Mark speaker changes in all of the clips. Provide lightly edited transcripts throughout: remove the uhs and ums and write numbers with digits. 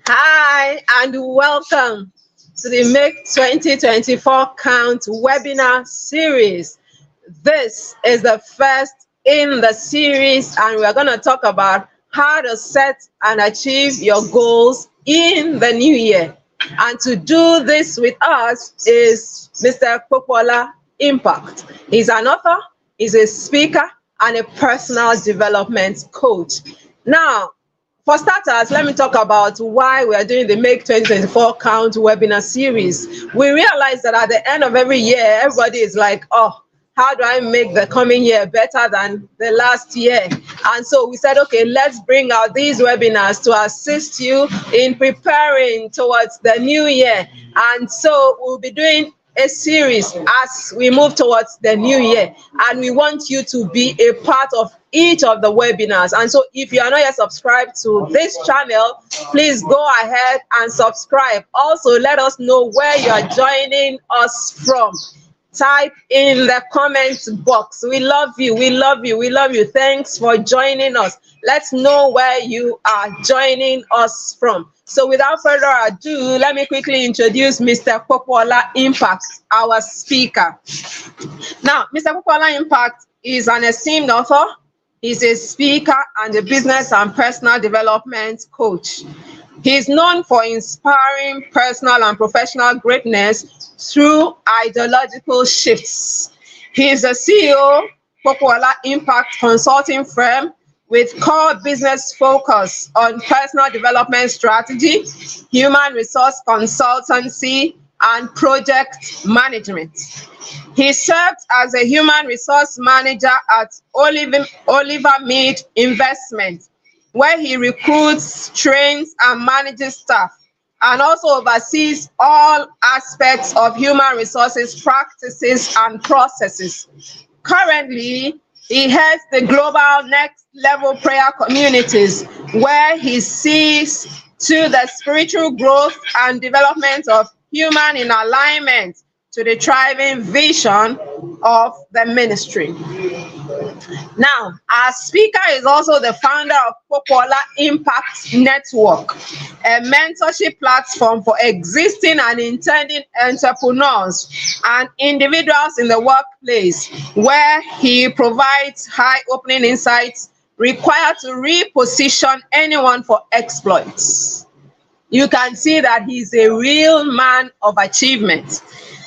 Speaker 1: Hi, and welcome to the Make 2024 Count webinar series. This is the first in the series, and we're going to talk about how to set and achieve your goals in the new year. And to do this with us is Mr. Popoola Impact. He's an author, he's a speaker, and a personal development coach. Now, for starters, let me talk about why we are doing the Make 2024 Count webinar series. We realize that at the end of every year, everybody is like, oh, how do I make the coming year better than the last year? And so we said, okay, let's bring out these webinars to assist you in preparing towards the new year. And so we'll be doing a series as we move towards the new year, and we want you to be a part of each of the webinars. And so if you are not yet subscribed to this channel, please go ahead and subscribe. Also, let us know where you are joining us from. Type in the comments box. We love you, we love you, we love you. Thanks for joining us. Let's know where you are joining us from. So without further ado, let me quickly introduce Mr. Popoola Impact, our speaker. Now, Mr. Popoola Impact is an esteemed author. He's a speaker and a business and personal development coach. He's known for inspiring personal and professional greatness through ideological shifts. He is the CEO of Popoola Impact consulting firm with core business focus on personal development strategy, human resource consultancy, and project management. He served as a human resource manager at Oliver Mead Investment, where he recruits, trains, and manages staff, and also oversees all aspects of human resources practices and processes. Currently, he heads the global next level prayer communities, where he sees to the spiritual growth and development of human in alignment to the thriving vision of the ministry. Now, our speaker is also the founder of Popoola Impact Network, a mentorship platform for existing and intending entrepreneurs and individuals in the workplace, where he provides eye-opening insights required to reposition anyone for exploits. You can see that he's a real man of achievement.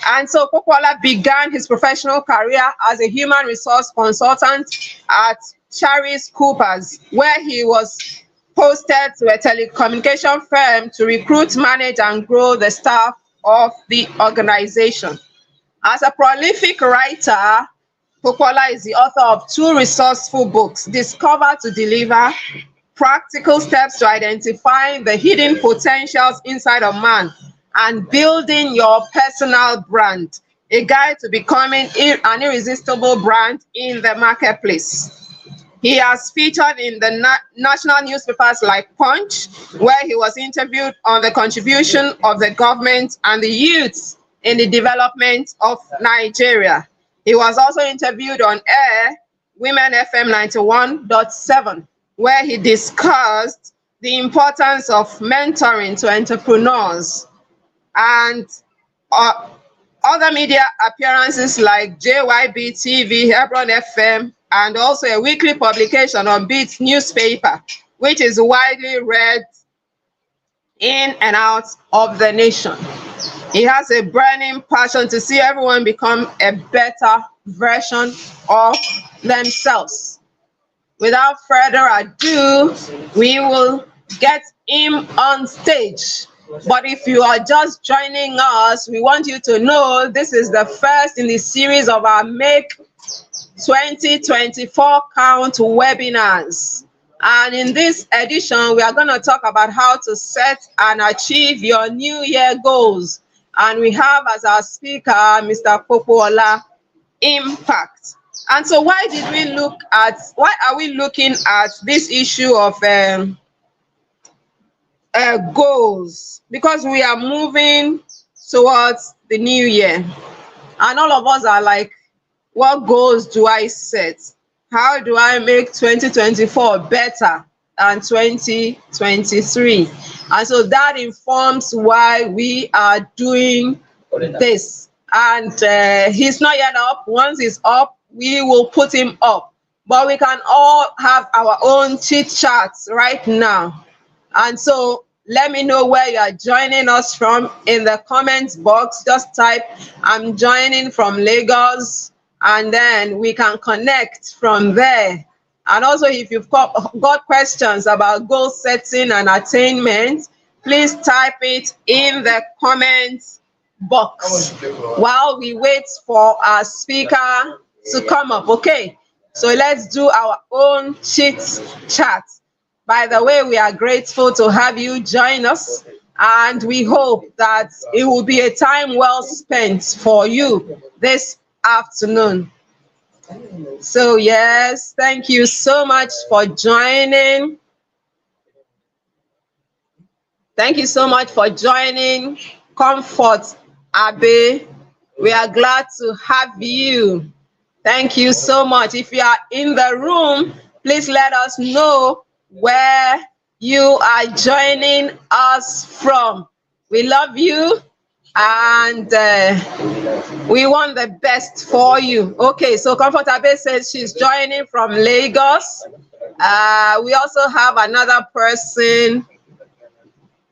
Speaker 1: And so Popoola began his professional career as a human resource consultant at Charis Coopers, where he was posted to a telecommunication firm to recruit, manage, and grow the staff of the organization. As a prolific writer, Popoola is the author of 2 resourceful books, Discover to Deliver, Practical Steps to Identify the Hidden Potentials Inside of Man, and Building Your Personal Brand, a guide to becoming an irresistible brand in the marketplace. He has featured in the national newspapers like Punch, where he was interviewed on the contribution of the government and the youths in the development of Nigeria. He was also interviewed on air, Women FM 91.7, where he discussed the importance of mentoring to entrepreneurs, and other media appearances like JYB TV, Hebron FM, and also a weekly publication on Beat newspaper, which is widely read in and out of the nation. He has a burning passion to see everyone become a better version of themselves. Without further ado, we will get him on stage. But if you are just joining us, we want you to know this is the first in the series of our Make 2024 Count webinars. And in this edition, we are going to talk about how to set and achieve your New Year goals. And we have as our speaker, Mr. Popoola Impact. And so why are we looking at this issue of goals? Because we are moving towards the new year, and all of us are like, what goals do I set? How do I make 2024 better and 2023. And so that informs why we are doing this. And he's not yet up. Once he's up, we will put him up. But we can all have our own chit chats right now. And so let me know where you are joining us from in the comments box. Just type, I'm joining from Lagos, and then we can connect from there. And also, if you've got questions about goal setting and attainment, please type it in the comments box while we wait for our speaker to come up. Okay, so let's do our own chit chat. By the way, we are grateful to have you join us, and we hope that it will be a time well spent for you this afternoon. So yes, thank you so much for joining. Thank you so much for joining. Comfort Abe, we are glad to have you. Thank you so much. If you are in the room, please let us know where you are joining us from. We love you, and we want the best for you. Okay, so Comfort Abe says she's joining from Lagos. We also have another person.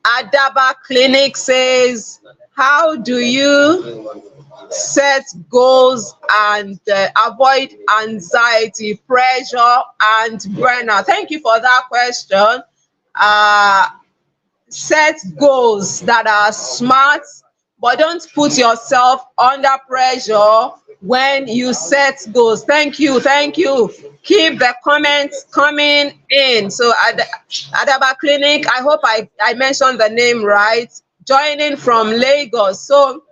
Speaker 1: Adaba Clinic says, how do you set goals and avoid anxiety, pressure, and burnout? Thank you for that question. Set goals that are smart, but don't put yourself under pressure when you set goals. Thank you. Thank you. Keep the comments coming in. So Adaba Clinic, I hope I mentioned the name right, joining from Lagos. So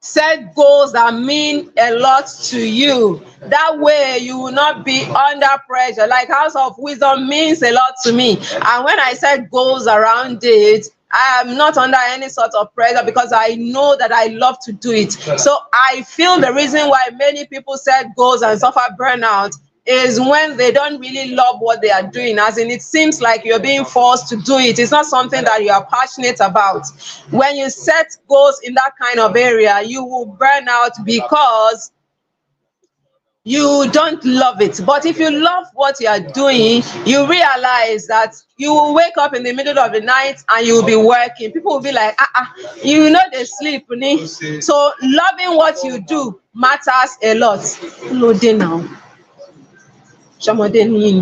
Speaker 1: set goals that mean a lot to you. That way you will not be under pressure. Like House of Wisdom means a lot to me. And when I set goals around it, I am not under any sort of pressure because I know that I love to do it. So I feel the reason why many people set goals and suffer burnout is when they don't really love what they are doing, as in it seems like you're being forced to do it. It's not something that you are passionate about. When you set goals in that kind of area, you will burn out because you don't love it. But if you love what you are doing, you realize that you will wake up in the middle of the night and you will be working. People will be like, you know they sleep. So loving what you do matters a lot. Loading now. Loving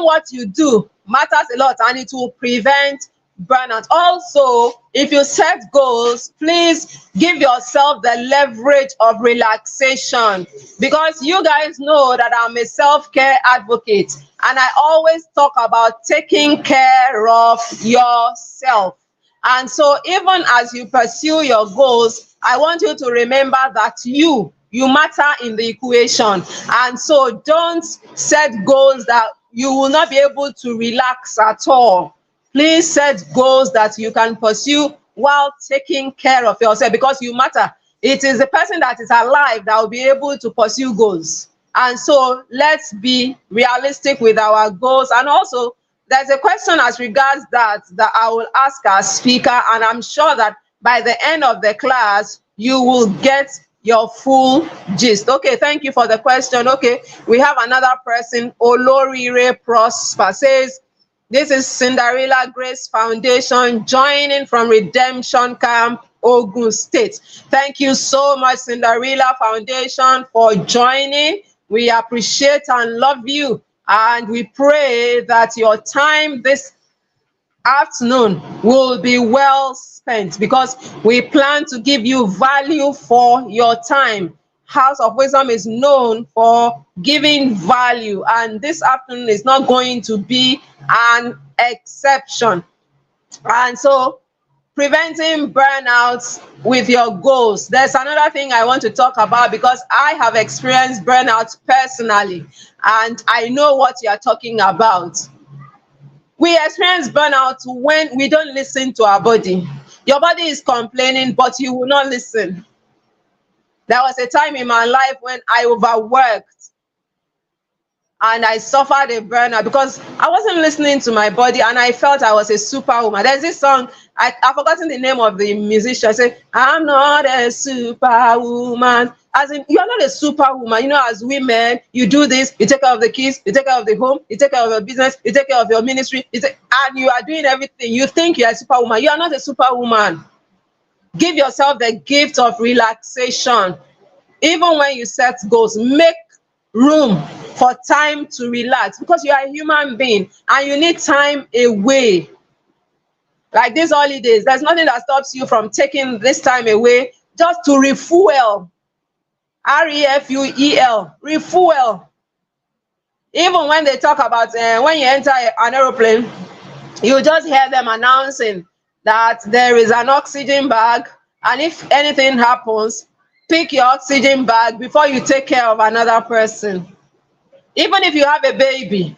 Speaker 1: what you do matters a lot, and it will prevent burnout. Also, if you set goals, please give yourself the leverage of relaxation, because you guys know that I'm a self-care advocate, and I always talk about taking care of yourself. And so even as you pursue your goals, I want you to remember that you matter in the equation. And so don't set goals that you will not be able to relax at all. Please set goals that you can pursue while taking care of yourself, because you matter. It is the person that is alive that will be able to pursue goals. And so let's be realistic with our goals. And also, there's a question as regards that I will ask our speaker, and I'm sure that by the end of the class, you will get your full gist. Okay, thank you for the question. Okay, we have another person. Olorire Prosper says, this is Cinderella Grace Foundation joining from Redemption Camp, Ogun State. Thank you so much, Cinderella Foundation, for joining. We appreciate and love you, and we pray that your time this afternoon will be well spent, because we plan to give you value for your time. House of Wisdom is known for giving value, and this afternoon is not going to be an exception. And so, preventing burnouts with your goals. There's another thing I want to talk about, because I have experienced burnout personally, and I know what you are talking about. We experience burnout when we don't listen to our body. Your body is complaining, but you will not listen. There was a time in my life when I overworked. and I suffered a burnout because I wasn't listening to my body, and I felt I was a superwoman. There's this song, I've forgotten the name of the musician. Say, I'm not a superwoman. As in, you're not a superwoman. You know, as women, you do this, you take care of the kids, you take care of the home, you take care of your business, you take care of your ministry, and you are doing everything. You think you're a superwoman. You are not a superwoman. Give yourself the gift of relaxation. Even when you set goals, make room for time to relax, because you are a human being and you need time away. Like these holidays, there's nothing that stops you from taking this time away just to refuel. Refuel, refuel. Even when they talk about when you enter an aeroplane, you just hear them announcing that there is an oxygen bag, and if anything happens, pick your oxygen bag before you take care of another person. Even if you have a baby,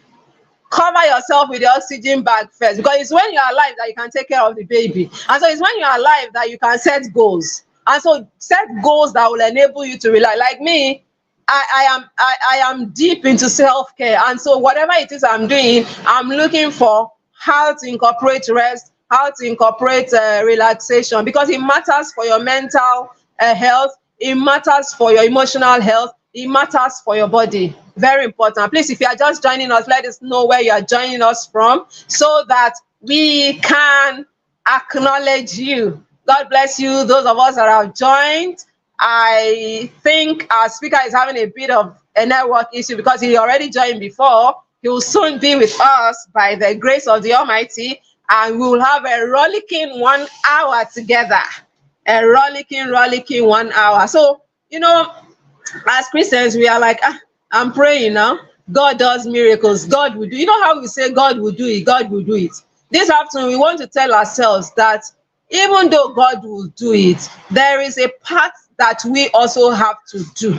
Speaker 1: cover yourself with the oxygen bag first, because it's when you're alive that you can take care of the baby. And so it's when you're alive that you can set goals. And so set goals that will enable you to relax. Like me, I am deep into self-care. And so whatever it is I'm doing, I'm looking for how to incorporate rest, how to incorporate relaxation, because it matters for your mental health, it matters for your emotional health, it matters for your body. Very important. Please, if you are just joining us, let us know where you are joining us from so that we can acknowledge you. God bless you, those of us that have joined. I think our speaker is having a bit of a network issue because he already joined before. He will soon be with us by the grace of the Almighty, and we will have a rollicking 1 hour together. A rollicking 1 hour. So, you know, as Christians, we are like, I'm praying now. God does miracles. God will do. You know how we say God will do it? God will do it. This afternoon, we want to tell ourselves that even though God will do it, there is a part that we also have to do,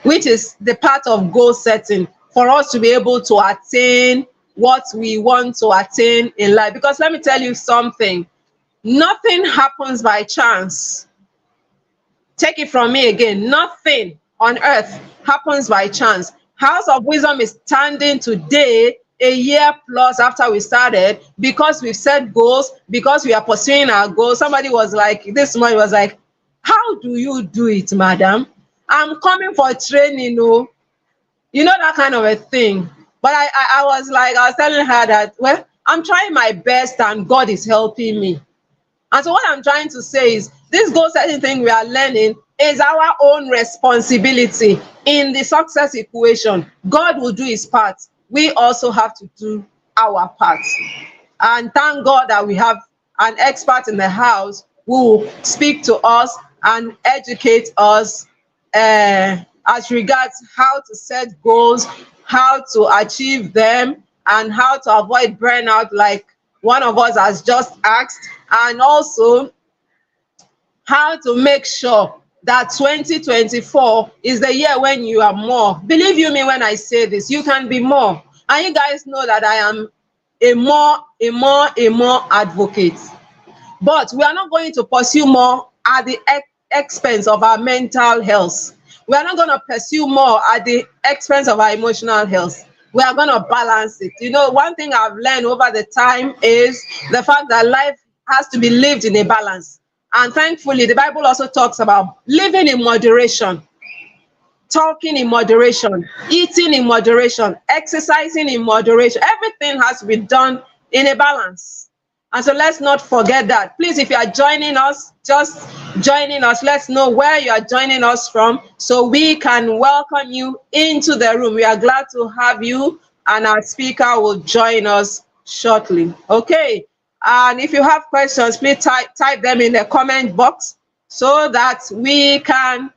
Speaker 1: which is the part of goal setting for us to be able to attain what we want to attain in life. Because let me tell you something, nothing happens by chance. Take it from me again, nothing on earth happens by chance. House of Wisdom is standing today, a year plus after we started, because we've set goals, because we are pursuing our goals. Somebody was like, this morning was like, how do you do it, madam? I'm coming for training, oh. You know, that kind of a thing. But I was like, I was telling her that, well, I'm trying my best and God is helping me. And so what I'm trying to say is, this goal setting thing we are learning is our own responsibility in the success equation. God will do his part. We also have to do our part. And thank God that we have an expert in the house who will speak to us and educate us as regards how to set goals, how to achieve them, and how to avoid burnout, like one of us has just asked, and also how to make sure that 2024 is the year when you are more. Believe you me when I say this, you can be more. And you guys know that I am a more advocate. But we are not going to pursue more at the expense of our mental health. We are not going to pursue more at the expense of our emotional health. We are going to balance it. You know, one thing I've learned over the time is the fact that life has to be lived in a balance. And thankfully, the Bible also talks about living in moderation, talking in moderation, eating in moderation, exercising in moderation. Everything has to be done in a balance. And so let's not forget that. Please, if you are joining us, just joining us, let's know where you are joining us from so we can welcome you into the room. We are glad to have you, and our speaker will join us shortly. Okay. And if you have questions, please type them in the comment box so that we can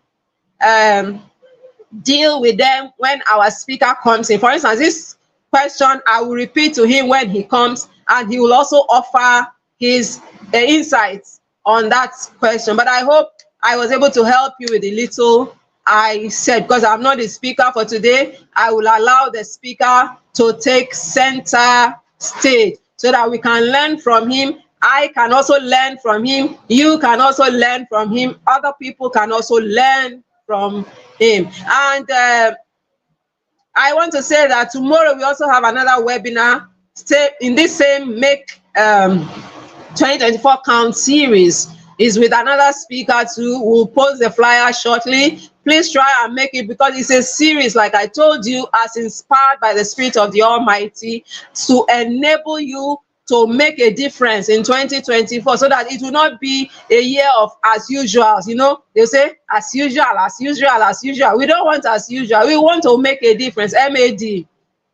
Speaker 1: deal with them when our speaker comes in. For instance, this question I will repeat to him when he comes, and he will also offer his insights on that question. But I hope I was able to help you with the little I said, because I'm not the speaker for today. I will allow the speaker to take center stage so that we can learn from him. I can also learn from him. You can also learn from him. Other people can also learn from him. And I want to say that tomorrow we also have another webinar in this same Make 2024 Count series. Is with another speaker too. We'll post the flyer shortly. Please try and make it, because it's a series, like I told you, as inspired by the Spirit of the Almighty, to enable you to make a difference in 2024, so that it will not be a year of as usual. You know, they say as usual, as usual, as usual. We don't want as usual. We want to make a difference. MAD.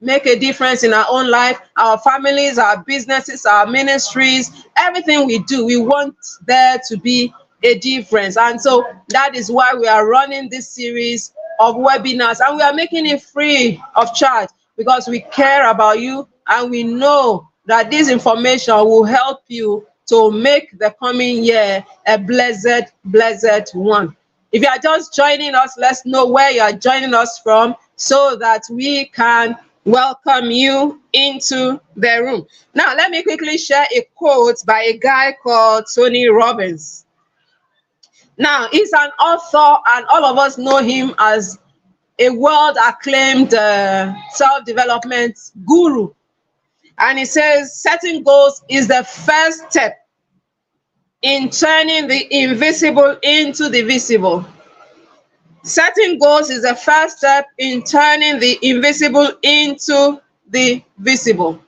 Speaker 1: Make a difference in our own life, our families, our businesses, our ministries, everything we do. We want there to be a difference. And so that is why we are running this series of webinars, and we are making it free of charge, because we care about you and we know that this information will help you to make the coming year a blessed one. If you are just joining us, let's know where you are joining us from, so that we can welcome you into the room. Now, let me quickly share a quote by a guy called Tony Robbins. Now, he's an author, and all of us know him as a world-acclaimed self-development guru. And he says, setting goals is the first step in turning the invisible into the visible. Setting goals is the first step in turning the invisible into the visible,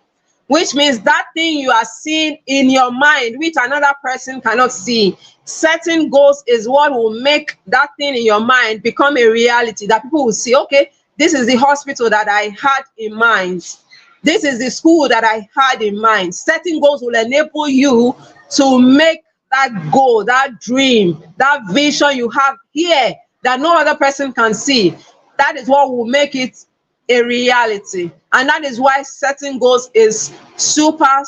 Speaker 1: which means that thing you are seeing in your mind, which another person cannot see. Setting goals is what will make that thing in your mind become a reality, that people will see, okay, this is the hospital that I had in mind. This is the school that I had in mind. Setting goals will enable you to make that goal, that dream, that vision you have here, that no other person can see. That is what will make it a reality. And that is why setting goals is super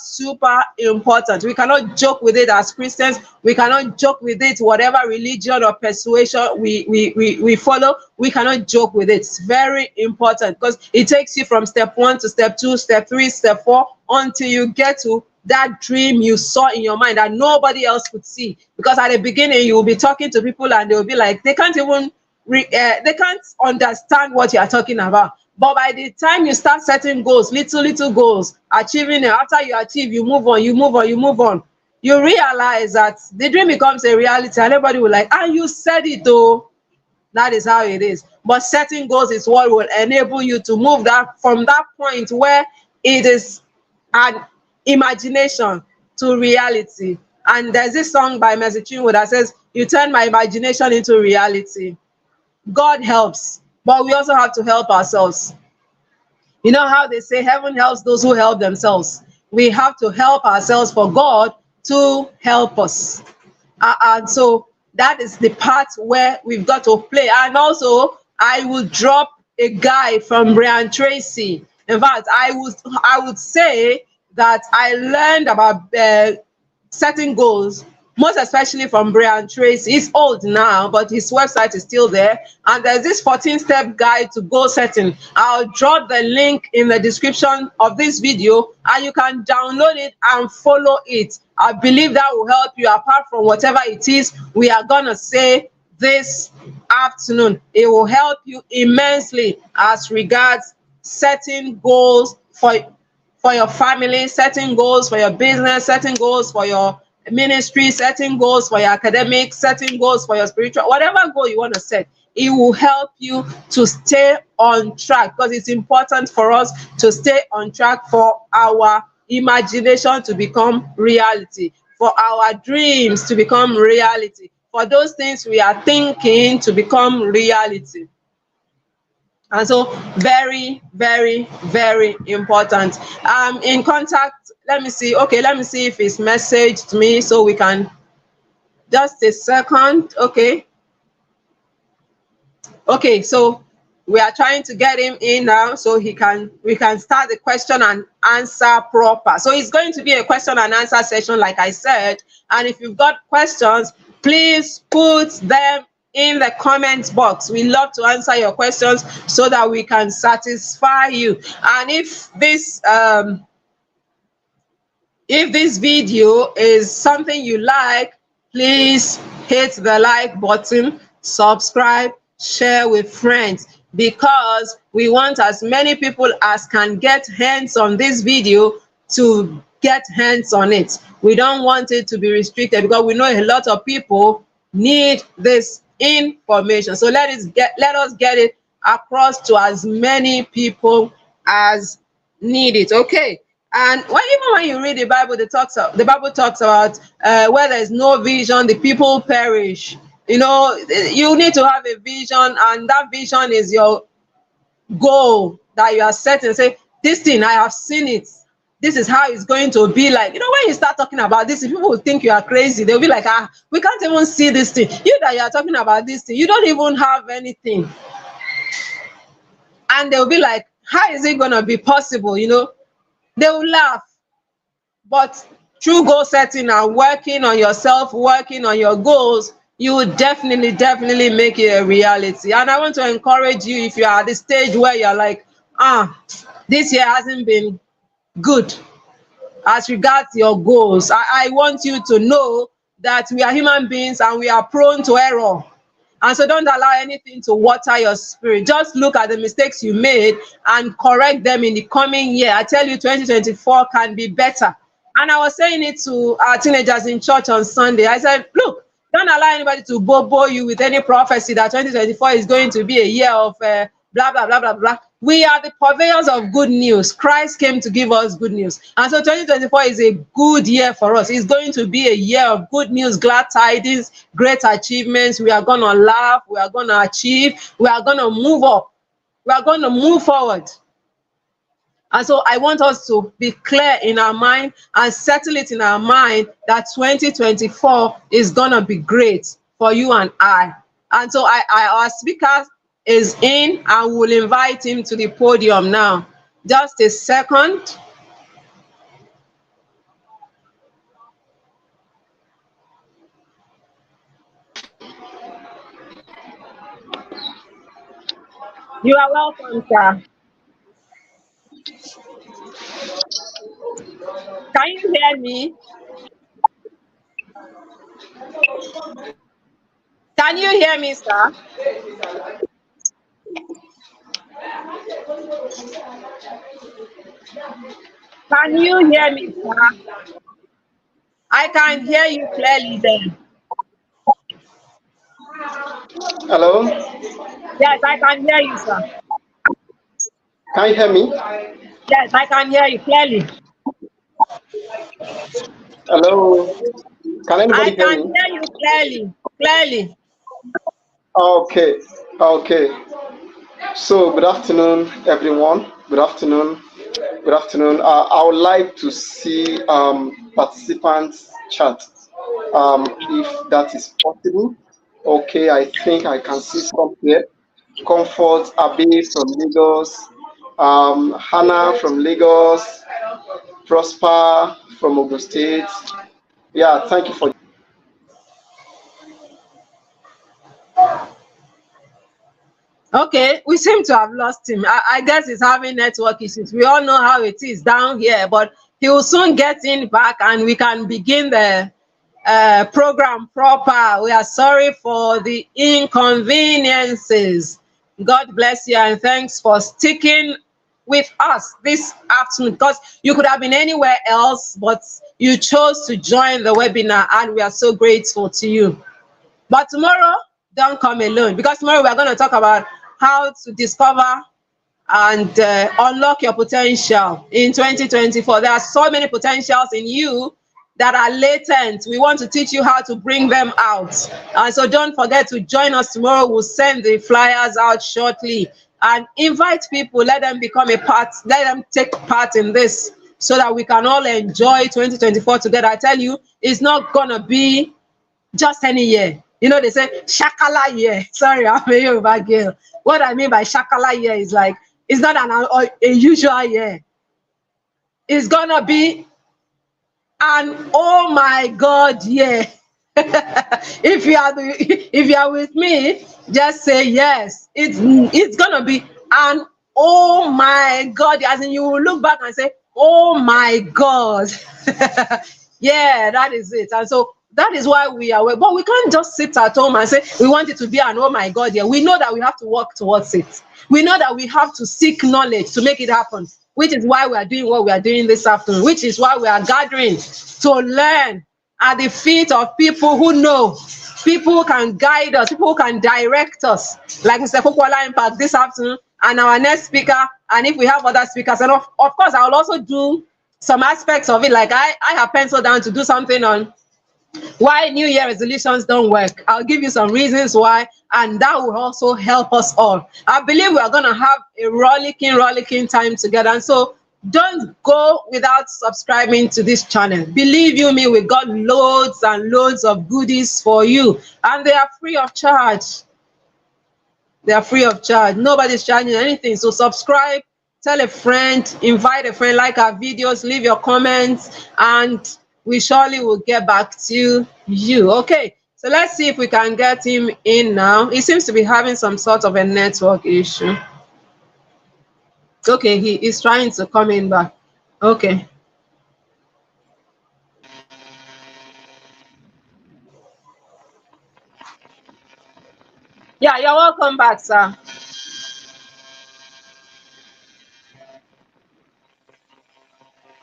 Speaker 1: important. We cannot joke with it as Christians. We cannot joke with it, whatever religion or persuasion we follow. We cannot joke with it. It's very important, because it takes you from step 1 to step 2, step 3, step 4, until you get to that dream you saw in your mind that nobody else could see. Because at the beginning, you will be talking to people and they'll be like, they can't even they can't understand what you are talking about. But by the time you start setting goals, little goals, achieving it, after you achieve, you move on, you move on. You realize that the dream becomes a reality, and everybody will like, ah, you said it though. That is how it is. But setting goals is what will enable you to move that from that point where it is an imagination to reality. And there's this song by Mercy Chinwo that says, you turn my imagination into reality. God helps, but we also have to help ourselves. You know how they say heaven helps those who help themselves. We have to help ourselves for God to help us. And so that is the part where we've got to play. And also, I will drop a guy from Brian Tracy. In fact, I would say that I learned about setting goals, most especially from Brian Tracy. He's old now, but his website is still there. And there's this 14-step guide to goal setting. I'll drop the link in the description of this video, and you can download it and follow it. I believe that will help you, apart from whatever it is we are going to say this afternoon. It will help you immensely as regards setting goals for your family, setting goals for your business, setting goals for your ministry, setting goals for your academics, setting goals for your spiritual, whatever goal you want to set. It will help you to stay on track, because it's important for us to stay on track for our imagination to become reality, for our dreams to become reality, for those things we are thinking to become reality. And so very important. In contact, let me see if it's messaged me, so we can, just a second. Okay, so we are trying to get him in now, so we can start the question and answer proper. So it's going to be a question and answer session, like I said. And if you've got questions, please put them in the comment box. We love to answer your questions so that we can satisfy you. And if this video is something you like, please hit the like button, subscribe, share with friends. because we want as many people as can get hands on this video to get hands on it. We don't want it to be restricted because we know a lot of people need this information. So let us get it across to as many people as need it. Okay. And even when you read the Bible, the Bible talks about where there is no vision, the people perish. You know, you need to have a vision, and that vision is your goal that you are setting. Say, this thing, I have seen it. This is how it's going to be like. You know, when you start talking about this, people will think you are crazy. They'll be like, we can't even see this thing. You that you are talking about this thing, you don't even have anything. And they'll be like, how is it going to be possible? You know, they will laugh. But through goal setting and working on yourself, working on your goals, you will definitely make it a reality. And I want to encourage you, if you are at the stage where you're like, this year hasn't been good as regards your goals, I want you to know that we are human beings and we are prone to error. And so don't allow anything to water your spirit. Just look at the mistakes you made and correct them in the coming year. I tell you, 2024 can be better. And I was saying it to our teenagers in church on Sunday. I said, look, don't allow anybody to bobo you with any prophecy that 2024 is going to be a year of blah, blah, blah, blah, blah. We are the purveyors of good news. Christ came to give us good news. And so 2024 is a good year for us. It's going to be a year of good news, glad tidings, great achievements. We are going to laugh. We are going to achieve. We are going to move up. We are going to move forward. And so I want us to be clear in our mind and settle it in our mind that 2024 is going to be great for you and I. And so our speaker is in, and we'll invite him to the podium now. Just a second. You are welcome, sir. Can you hear me? Can you hear me, sir? Can you hear me, sir? I can hear you clearly then.
Speaker 2: Hello?
Speaker 1: Yes, I can hear you, sir.
Speaker 2: Can you hear me?
Speaker 1: Yes, I can hear you clearly.
Speaker 2: Hello? Can anybody
Speaker 1: I can
Speaker 2: hear me?
Speaker 1: hear you clearly.
Speaker 2: Okay. So, good afternoon, everyone. Good afternoon. I would like to see participants chat, if that is possible. Okay, I think I can see some here. Comfort Abe from Lagos, Hannah from Lagos, Prosper from Ogun State. Yeah, thank you for.
Speaker 1: Okay, we seem to have lost him. I guess he's having network issues. We all know how it is down here, but he will soon get in back and we can begin the program proper. We are sorry for the inconveniences. God bless you and thanks for sticking with us this afternoon, because you could have been anywhere else, but you chose to join the webinar and we are so grateful to you. But tomorrow, don't come alone, because tomorrow we are going to talk about how to discover and unlock your potential in 2024. There are so many potentials in you that are latent. We want to teach you how to bring them out. And so don't forget to join us tomorrow. We'll send the flyers out shortly and invite people. Let them become a part. Let them take part in this so that we can all enjoy 2024 together. I tell you, it's not going to be just any year. You know, they say Shakala year. Sorry, I'm a Yoruba girl. What I mean by Shakala year is like, it's not a usual year. It's gonna be an oh my God year. if you are with me, just say yes. It's gonna be an oh my God, as in you will look back and say, oh my God. Yeah, that is it. And so that is why we are, but we can't just sit at home and say we want it to be an oh my God. Yeah, we know that we have to work towards it. We know that we have to seek knowledge to make it happen, which is why we are doing what we are doing this afternoon, which is why we are gathering to learn at the feet of people who know, people who can guide us, people who can direct us, like Mr. Popoolaimpact this afternoon, and our next speaker, and if we have other speakers. And of course, I will also do some aspects of it, like I have penciled down to do something on why New Year resolutions don't work. I'll give you some reasons why, and that will also help us all. I believe we are going to have a rollicking time together. And so don't go without subscribing to this channel. Believe you me, we got loads and loads of goodies for you, and they are free of charge. They are free of charge. Nobody's charging anything. So subscribe, tell a friend, invite a friend, like our videos, leave your comments, and we surely will get back to you. Okay, so let's see if we can get him in now. He seems to be having some sort of a network issue. Okay, he is trying to come in back. Okay. Yeah, you're welcome back, sir.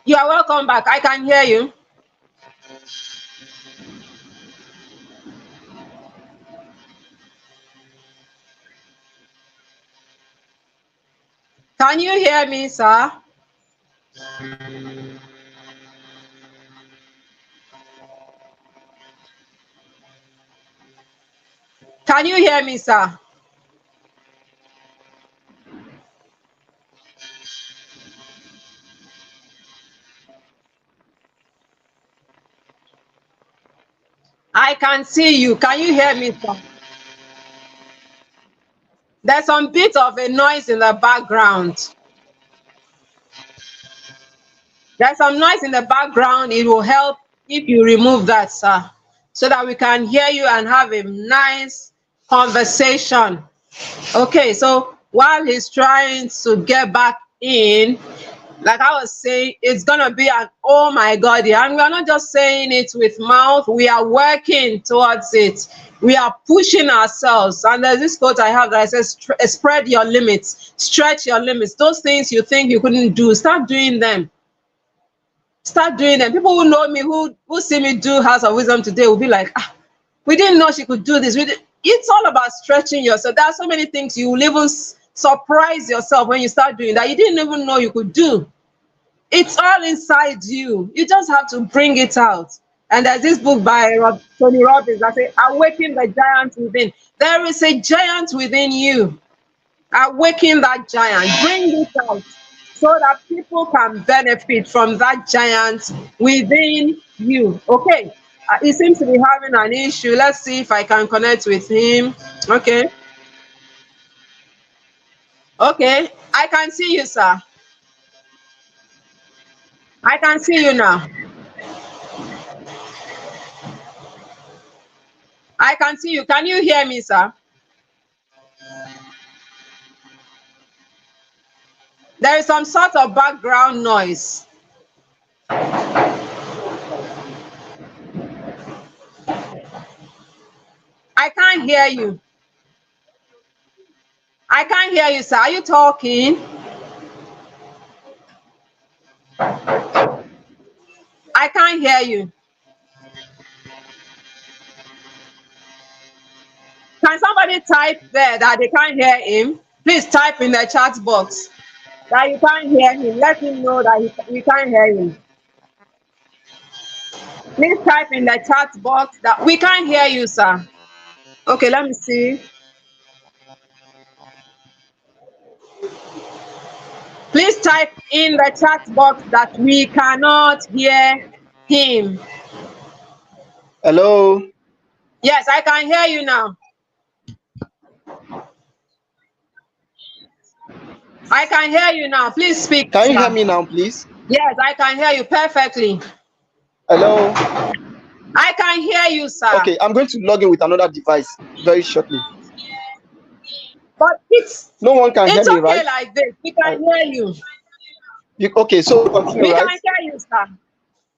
Speaker 1: You are welcome back. I can hear you. Can you hear me, sir? Can you hear me, sir? I can see you. Can you hear me, sir? There's some bit of a noise in the background. There's some noise in the background. It will help if you remove that, sir, so that we can hear you and have a nice conversation. Okay, so while he's trying to get back in, like I was saying, it's gonna be an oh my god, yeah. And we're not just saying it with mouth, we are working towards it. We are pushing ourselves. And there's this quote I have that says, spread your limits, stretch your limits. Those things you think you couldn't do, start doing them. Start doing them. People who know me, who see me do House of Wisdom today, will be like, we didn't know she could do this. It's all about stretching yourself. There are so many things you will even surprise yourself when you start doing that you didn't even know you could do. It's all inside you. You just have to bring it out. And there's this book by Tony Robbins that says, awaken the giant within. There is a giant within you. Awaken that giant. Bring it out so that people can benefit from that giant within you. Okay. He seems to be having an issue. Let's see if I can connect with him. Okay. Okay. I can see you, sir. I can see you now. I can see you. Can you hear me, sir? There is some sort of background noise. I can't hear you. I can't hear you, sir. Are you talking? I can't hear you. Can somebody type there that they can't hear him? Please type in the chat box that you can't hear him. Let him know that you can't hear him. Please type in the chat box that we can't hear you, sir. Okay, let me see. Please type in the chat box that we cannot hear him.
Speaker 2: Hello.
Speaker 1: Yes, I can hear you now. I can hear you now. Please speak.
Speaker 2: Can you hear me now, please?
Speaker 1: Yes, I can hear you perfectly.
Speaker 2: Hello.
Speaker 1: I can hear you, sir.
Speaker 2: Okay, I'm going to log in with another device very shortly.
Speaker 1: But
Speaker 2: no one can hear me,
Speaker 1: okay,
Speaker 2: right?
Speaker 1: Like this. We can hear you.
Speaker 2: Okay, so continue,
Speaker 1: we
Speaker 2: right?
Speaker 1: can hear you, sir.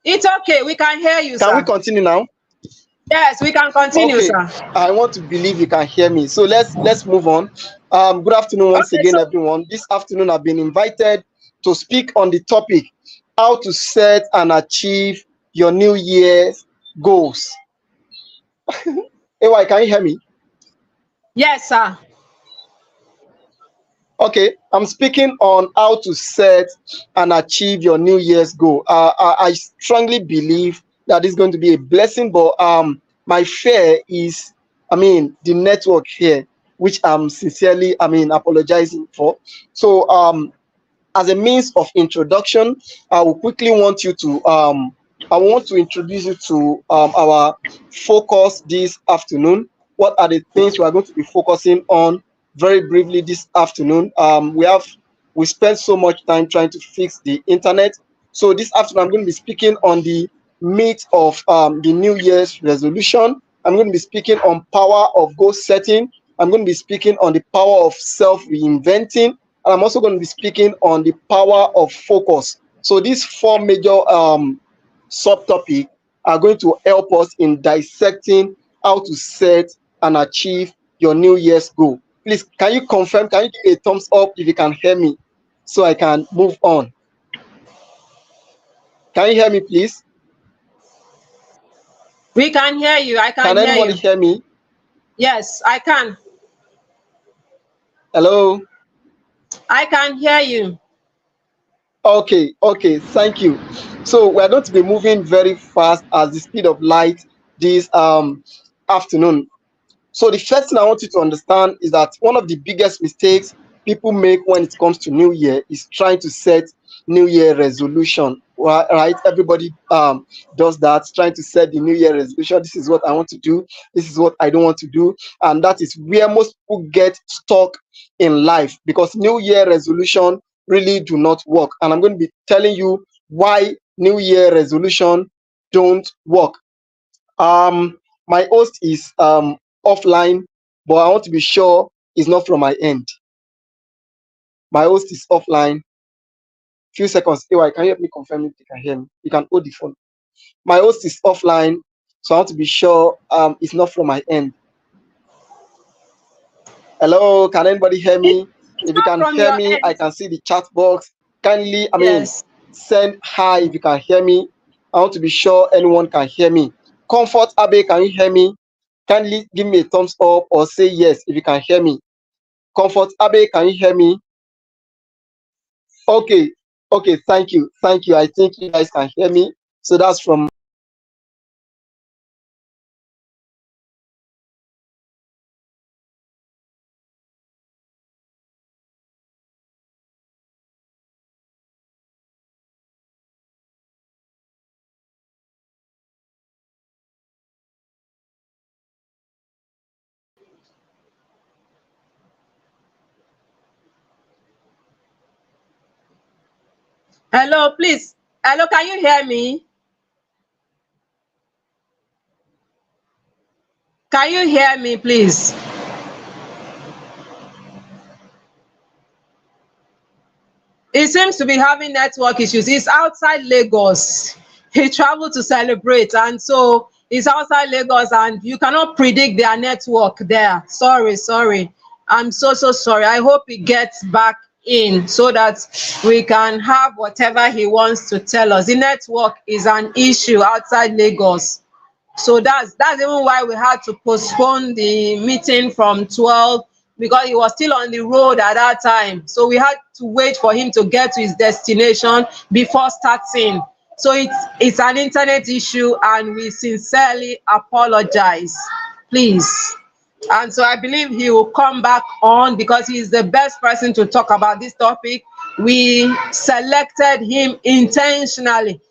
Speaker 1: It's okay. We can hear you,
Speaker 2: sir.
Speaker 1: Can
Speaker 2: we continue now?
Speaker 1: Yes, we can continue,
Speaker 2: Okay,
Speaker 1: sir.
Speaker 2: I want to believe you can hear me. So let's move on. Good afternoon once
Speaker 1: Okay,
Speaker 2: again,
Speaker 1: so
Speaker 2: everyone. This afternoon, I've been invited to speak on the topic how to set and achieve your New Year's goals. Hey, can you hear me?
Speaker 1: yes, sir.
Speaker 2: Okay, I'm speaking on how to set and achieve your New Year's goal. I strongly believe that it's going to be a blessing, but my fear is, the network here, which I'm sincerely, apologizing for. So, as a means of introduction, I will quickly want you to, I want to introduce you to our focus this afternoon. What are the things we are going to be focusing on very briefly this afternoon? We spent so much time trying to fix the internet. So this afternoon, I'm going to be speaking on the myth of the New Year's resolution. I'm going to be speaking on power of goal setting. I'm going to be speaking on the power of self reinventing. And I'm also going to be speaking on the power of focus. So these four major subtopics are going to help us in dissecting how to set and achieve your New Year's goal. Please, can you confirm? Can you give a thumbs up if you can hear me so I can move on? Can you hear me, please?
Speaker 1: We can hear you. I
Speaker 2: Can
Speaker 1: can hear
Speaker 2: anybody
Speaker 1: you.
Speaker 2: hear me?
Speaker 1: Yes, I can.
Speaker 2: Hello?
Speaker 1: I can hear you.
Speaker 2: Okay, thank you. So we're going to be moving very fast as the speed of light this afternoon. So the first thing I want you to understand is that one of the biggest mistakes people make when it comes to New Year is trying to set New Year resolution. Right? Everybody does that, trying to set the New Year resolution. This is what I want to do. This is what I don't want to do, and that is where most people get stuck in life because New Year resolution really do not work. And I'm going to be telling you why New Year resolution don't work. My host is offline, but I want to be sure it's not from my end. My host is offline. Few seconds. Anyway, can you help me confirm if you can hear me? You can hold the phone. My host is offline, so I want to be sure it's not from my end. Hello, can anybody hear
Speaker 1: It,
Speaker 2: me?
Speaker 1: it's
Speaker 2: If you
Speaker 1: not
Speaker 2: can
Speaker 1: from
Speaker 2: hear
Speaker 1: your
Speaker 2: me, I
Speaker 1: end.
Speaker 2: can see the chat box. Kindly,
Speaker 1: Yes.
Speaker 2: send hi if you can hear me. I want to be sure anyone can hear me. Comfort Abe, can you hear me? Kindly give me a thumbs up or say yes if you can hear me. Comfort Abe, can you hear me? Okay, thank you. I think you guys can hear me. So that's from
Speaker 1: Hello, please. Hello, can you hear me? Can you hear me, please? He seems to be having network issues. He's outside Lagos. He traveled to celebrate, and so he's outside Lagos, and you cannot predict their network there. Sorry. I'm so sorry. I hope he gets back in so that we can have whatever he wants to tell us. The network is an issue outside Lagos. So that's even why we had to postpone the meeting from 12 because he was still on the road at that time. So we had to wait for him to get to his destination before starting. So it's an internet issue and we sincerely apologize. Please. And so I believe he will come back on because he is the best person to talk about this topic. We selected him intentionally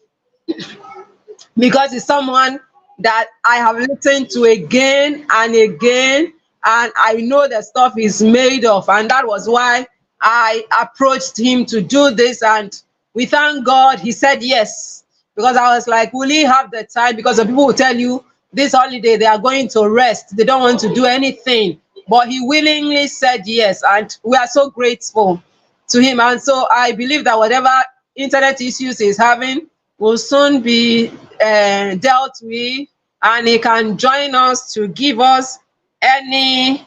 Speaker 1: because he's someone that I have listened to again and again, and I know the stuff he's made of, and that was why I approached him to do this, and we thank God he said yes. Because I was like, will he have the time? Because some people will tell you this holiday they are going to rest, they don't want to do anything. But he willingly said yes, and we are so grateful to him. And so I believe that whatever internet issues he's having will soon be dealt with. and he can join us to give us any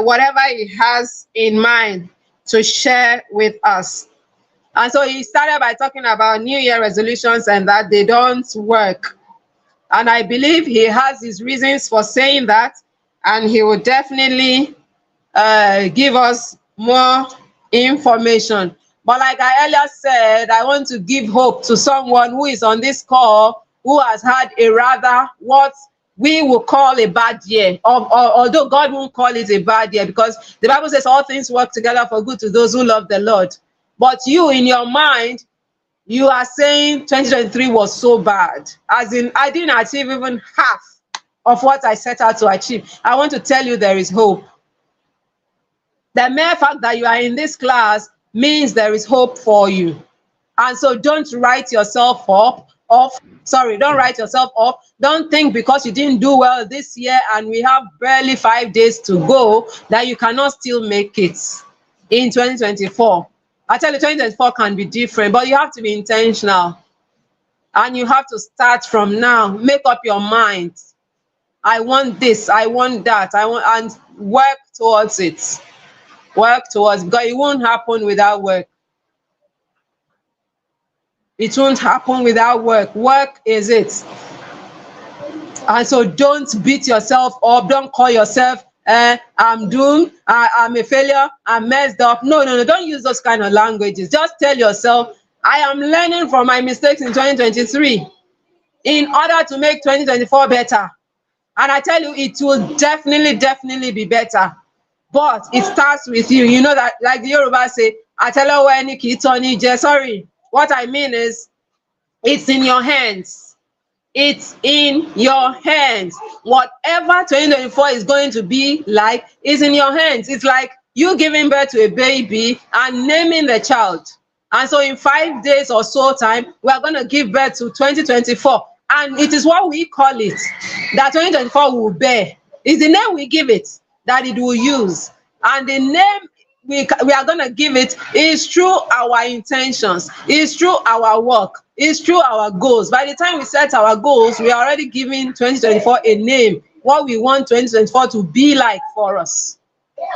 Speaker 1: whatever he has in mind to share with us. And so he started by talking about New Year resolutions and that they don't work. And I believe he has his reasons for saying that, and he will definitely give us more information. But like I earlier said, I want to give hope to someone who is on this call who has had a rather what we will call a bad year, although God won't call it a bad year, because the Bible says all things work together for good to those who love the Lord. But you, in your mind, you are saying 2023 was so bad, as in I didn't achieve even half of what I set out to achieve. I want to tell you there is hope. The mere fact that you are in this class means there is hope for you. And so don't write yourself off. Don't write yourself off. Don't think because you didn't do well this year and we have barely 5 days to go that you cannot still make it in 2024. I tell you, 2024 can be different, but you have to be intentional. And you have to start from now. Make up your mind. I want this, I want that, and work towards it. Work towards, because it won't happen without work. It won't happen without work. Work is it. And so don't beat yourself up. Don't call yourself, I'm doomed, I'm a failure, I'm messed up. No. Don't use those kind of languages. Just tell yourself, I am learning from my mistakes in 2023 in order to make 2024 better. And I tell you, it will definitely be better. But it starts with you. You know that, like the Yoruba say, sorry. What I mean is, it's in your hands. It's in your hands. Whatever 2024 is going to be like is in your hands. It's like you giving birth to a baby and naming the child. And so in 5 days or so time, we are going to give birth to 2024. And it is what we call it, that 2024 will bear. It's the name we give it that it will use. And the name we are going to give it is through our intentions, is through our work, is through our goals. By the time we set our goals, we are already giving 2024 a name, what we want 2024 to be like for us.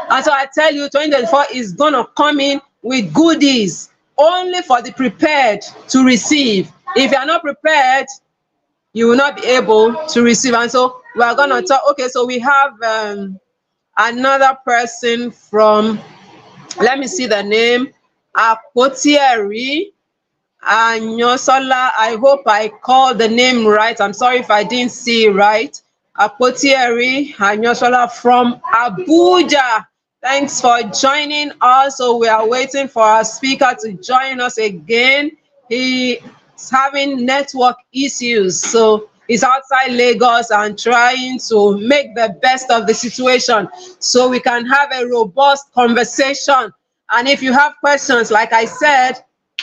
Speaker 1: And so I tell you, 2024 is going to come in with goodies only for the prepared to receive. If you are not prepared, you will not be able to receive. And so we are going to talk. Okay, so we have another person from, let me see the name, Apotieri Anyosola. I hope I called the name right. I'm sorry if I didn't see it right. Apotieri Anyosola from Abuja. Thanks for joining us. So we are waiting for our speaker to join us again. He is having network issues, so he's outside Lagos and trying to make the best of the situation so we can have a robust conversation. And if you have questions, like I said,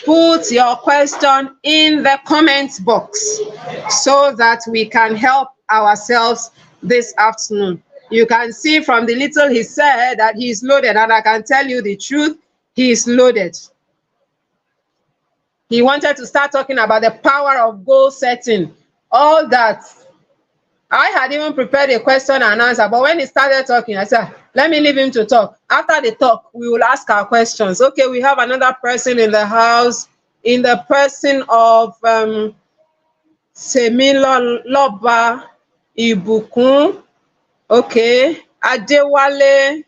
Speaker 1: put your question in the comments box so that we can help ourselves this afternoon. You can see from the little he said that he's loaded, and I can tell you the truth, he is loaded. He wanted to start talking about the power of goal setting, all that. I had even prepared a question and answer, but when he started talking, I said, let me leave him to talk. After the talk, we will ask our questions. Okay, we have another person in the house, in the person of Semilo Loba Ibukun. Okay, Adewale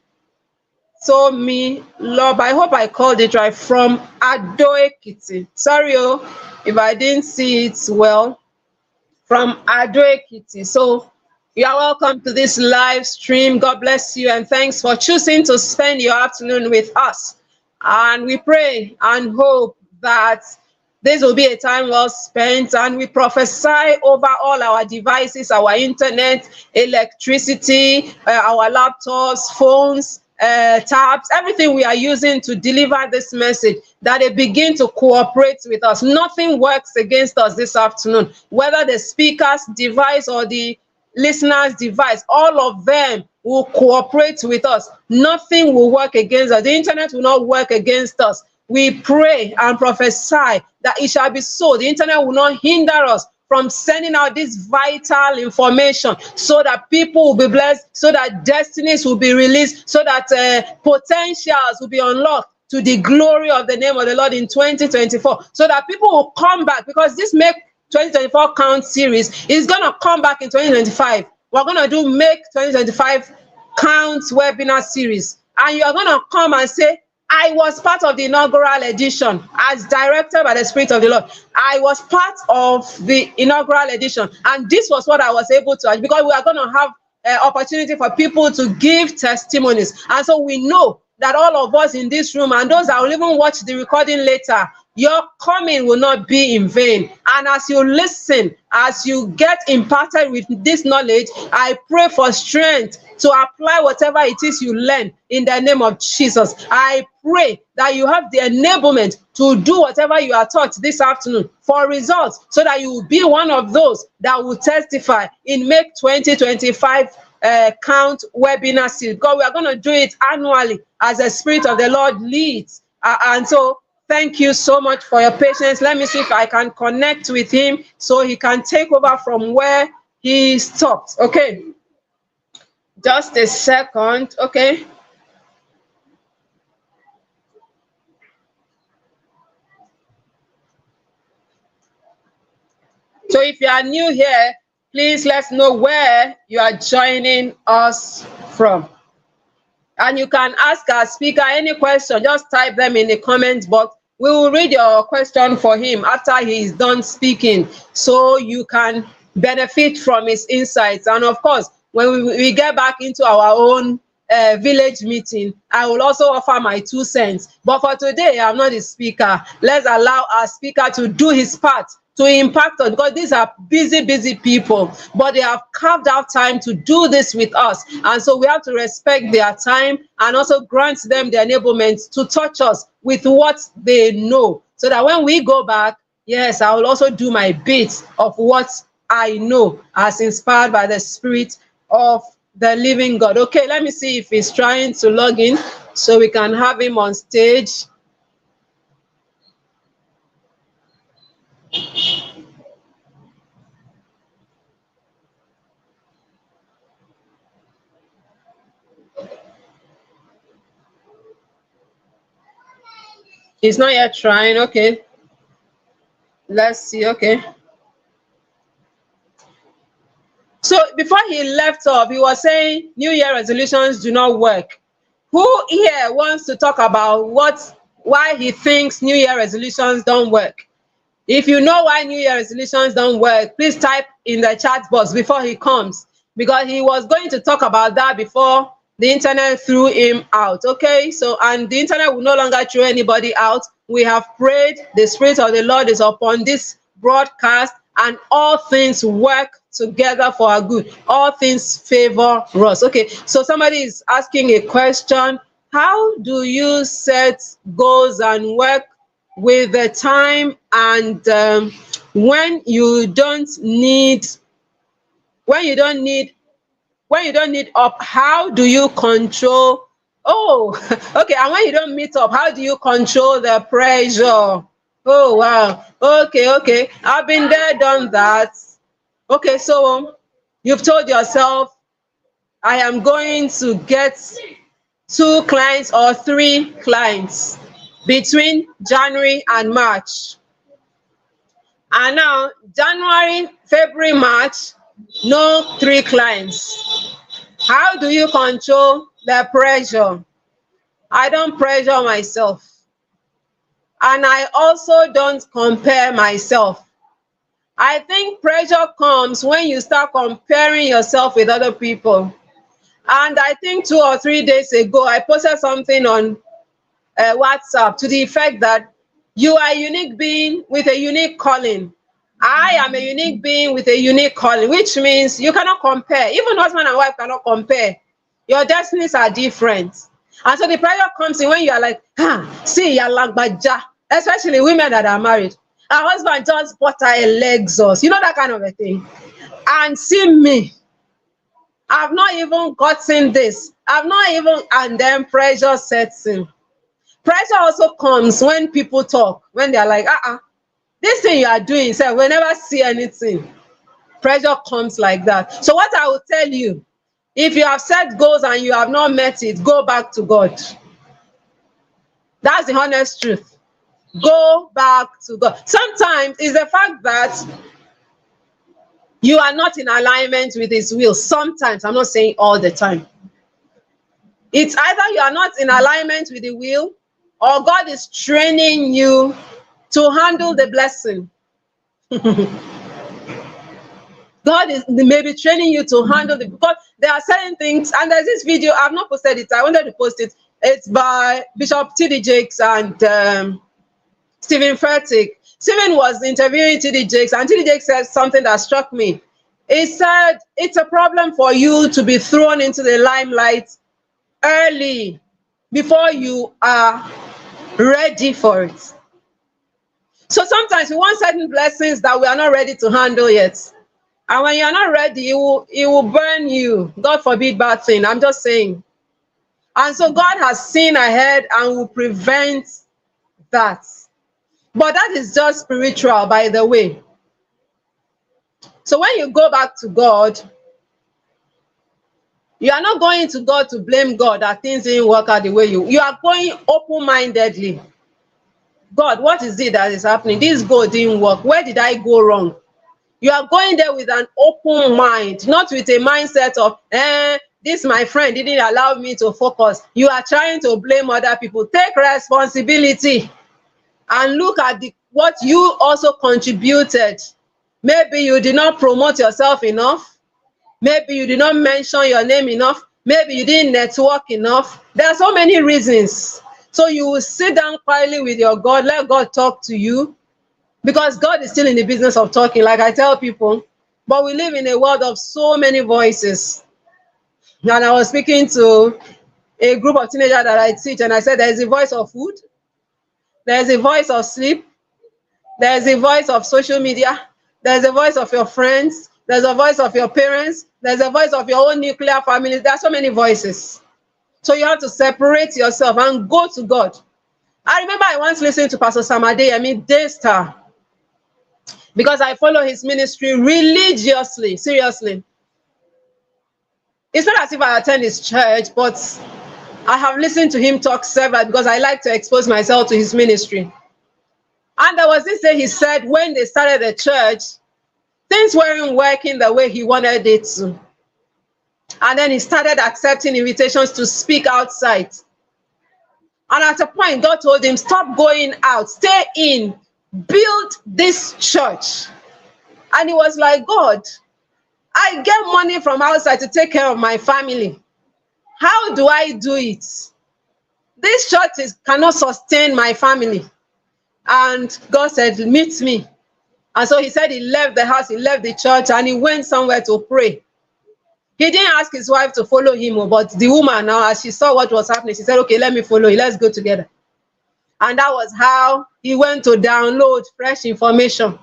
Speaker 1: Tomi Loba. I hope I called it right, from Ado Ekiti. Sorry if I didn't see it well. From Ado Ekiti. So you are welcome to this live stream. God bless you, and thanks for choosing to spend your afternoon with us. And we pray and hope that this will be a time well spent, and we prophesy over all our devices, our internet, electricity, our laptops, phones, tabs, everything we are using to deliver this message, that they begin to cooperate with us. Nothing works against us this afternoon, whether the speaker's device or the listener's device, all of them will cooperate with us. Nothing will work against us. The internet will not work against us. We pray and prophesy that it shall be so. The internet will not hinder us from sending out this vital information so that people will be blessed, so that destinies will be released, so that potentials will be unlocked to the glory of the name of the Lord in 2024, so that people will come back, because this Make 2024 Count series is going to come back in 2025. We're going to do Make 2025 Count webinar series, and you are going to come and say, I was part of the inaugural edition as directed by the Spirit of the Lord. I was part of the inaugural edition, and this was what I was able to, because we are going to have opportunity for people to give testimonies. And so we know that all of us in this room, and those that will even watch the recording later, your coming will not be in vain. And as you listen, as you get imparted with this knowledge, I pray for strength to apply whatever it is you learn in the name of Jesus. I pray that you have the enablement to do whatever you are taught this afternoon for results, so that you will be one of those that will testify in Make 2025 Count webinar series. God, we are going to do it annually as the Spirit of the Lord leads. And so thank you so much for your patience. Let me see if I can connect with him so he can take over from where he stopped. Okay. Just a second. Okay. So if you are new here, please let us know where you are joining us from. And you can ask our speaker any question. Just type them in the comment box. We will read your question for him after he is done speaking, so you can benefit from his insights. And of course, when we get back into our own village meeting, I will also offer my 2 cents. But for today, I'm not the speaker. Let's allow our speaker to do his part to impact us, because these are busy people, but they have carved out time to do this with us. And so we have to respect their time and also grant them the enablement to touch us with what they know, so that when we go back, yes, I will also do my bit of what I know as inspired by the Spirit of the living God. Okay, let me see if he's trying to log in so we can have him on stage. He's not yet trying. Okay. Let's see. Okay. So before he left off, he was saying New Year resolutions do not work. Who here wants to talk about why he thinks New Year resolutions don't work? If you know why New Year resolutions don't work, please type in the chat box before he comes, because he was going to talk about that before the internet threw him out. Okay, so, and the internet will no longer throw anybody out. We have prayed, the Spirit of the Lord is upon this broadcast, and all things work together for our good. All things favor us. Okay, so somebody is asking a question: how do you set goals and work with the time, and when you don't need up, how do you control? Oh, okay. And when you don't meet up, how do you control the pressure? Oh, wow. Okay. I've been there, done that. Okay, so you've told yourself, I am going to get 2 clients or 3 clients between January and March. And now, January, February, March, no 3 clients. How do you control the pressure? I don't pressure myself. And I also don't compare myself. I think pressure comes when you start comparing yourself with other people. And I think 2 or 3 days ago, I posted something on WhatsApp to the effect that you are a unique being with a unique calling. I am a unique being with a unique calling, which means you cannot compare. Even husband and wife cannot compare. Your destinies are different. And so the pressure comes in when you are like, see, you're like baja, especially women that are married. Her husband just bought her a Lexus, you know, that kind of a thing. And see me, I've not even gotten this. And then pressure sets in. Pressure also comes when people talk, when they're like, This thing you are doing, sir, we never see anything. Pressure comes like that. So what I will tell you, if you have set goals and you have not met it, go back to God. That's the honest truth. Go back to God. Sometimes it's the fact that you are not in alignment with His will. Sometimes, I'm not saying all the time. It's either you are not in alignment with the will, or God is training you to handle the blessing. God is maybe training you to handle it, because there are certain things, and there's this video, I've not posted it, I wanted to post it. It's by Bishop T.D. Jakes and Stephen Furtick. Stephen was interviewing T.D. Jakes, and T.D. Jakes said something that struck me. He said, it's a problem for you to be thrown into the limelight early, before you are ready for it. So sometimes we want certain blessings that we are not ready to handle yet. And when you are not ready, it will burn you. God forbid bad thing. I'm just saying. And so God has seen ahead and will prevent that. But that is just spiritual, by the way. So when you go back to God, you are not going to God to blame God that things didn't work out the way you are going open-mindedly. God, what is it that is happening? This goal didn't work. Where did I go wrong? You are going there with an open mind, not with a mindset of, this my friend didn't allow me to focus. You are trying to blame other people. Take responsibility and look at what you also contributed. Maybe you did not promote yourself enough. Maybe you did not mention your name enough. Maybe you didn't network enough. There are so many reasons. So you will sit down quietly with your God, let God talk to you, because God is still in the business of talking, like I tell people. But we live in a world of so many voices. And I was speaking to a group of teenagers that I teach, and I said, there's a voice of food, there's a voice of sleep, there's a voice of social media, there's a voice of your friends, there's a voice of your parents, there's a voice of your own nuclear family. There are so many voices. So you have to separate yourself and go to God. I remember I once listened to Pastor Samade, Daystar, because I follow his ministry religiously, seriously. It's not as if I attend his church, but I have listened to him talk several, because I like to expose myself to his ministry. And there was this day he said when they started the church, things weren't working the way he wanted it to. And then he started accepting invitations to speak outside. And at a point, God told him, stop going out, stay in, build this church. And he was like, God, I get money from outside to take care of my family. How do I do it? This church cannot sustain my family. And God said, meet me. And so he said he left the house, he left the church, and he went somewhere to pray. He didn't ask his wife to follow him, but the woman now, as she saw what was happening, she said, okay, let me follow you, let's go together. And that was how he went to download fresh information.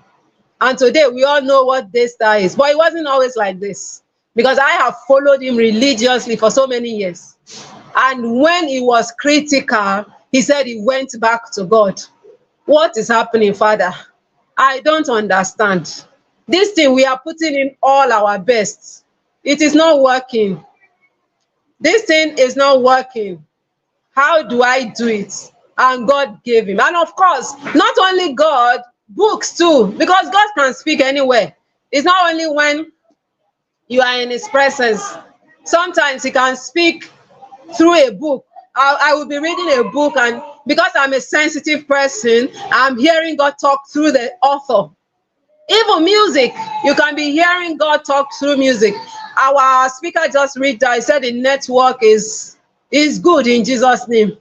Speaker 1: And today we all know what Daystar is. But it wasn't always like this, because I have followed him religiously for so many years. And when he was critical, he said he went back to God. What is happening, Father? I don't understand. This thing, we are putting in all our best. It is not working. This thing is not working. How do I do it? And God gave him. And of course, not only God, books too, because God can speak anywhere. It's not only when you are in his presence. Sometimes he can speak through a book. I will be reading a book, and because I'm a sensitive person, I'm hearing God talk through the author. Even music, you can be hearing God talk through music. Our speaker just read that. He said the network is good in Jesus' name.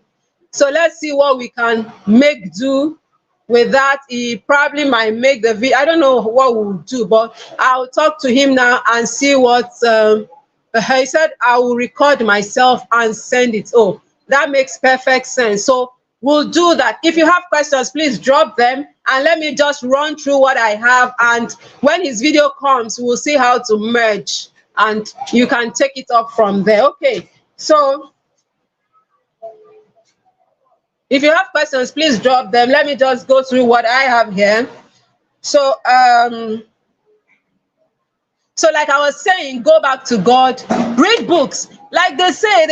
Speaker 1: So let's see what we can make do with that. He probably might make the video. I don't know what we'll do, but I'll talk to him now and see what he said. I will record myself and send it. Oh, that makes perfect sense. So we'll do that. If you have questions, please drop them, and let me just run through what I have. And when his video comes, we'll see how to merge, and you can take it up from there. Okay, so if you have questions, please drop them. Let me just go through what I have here. So so like I was saying, go back to God, read books. Like they say,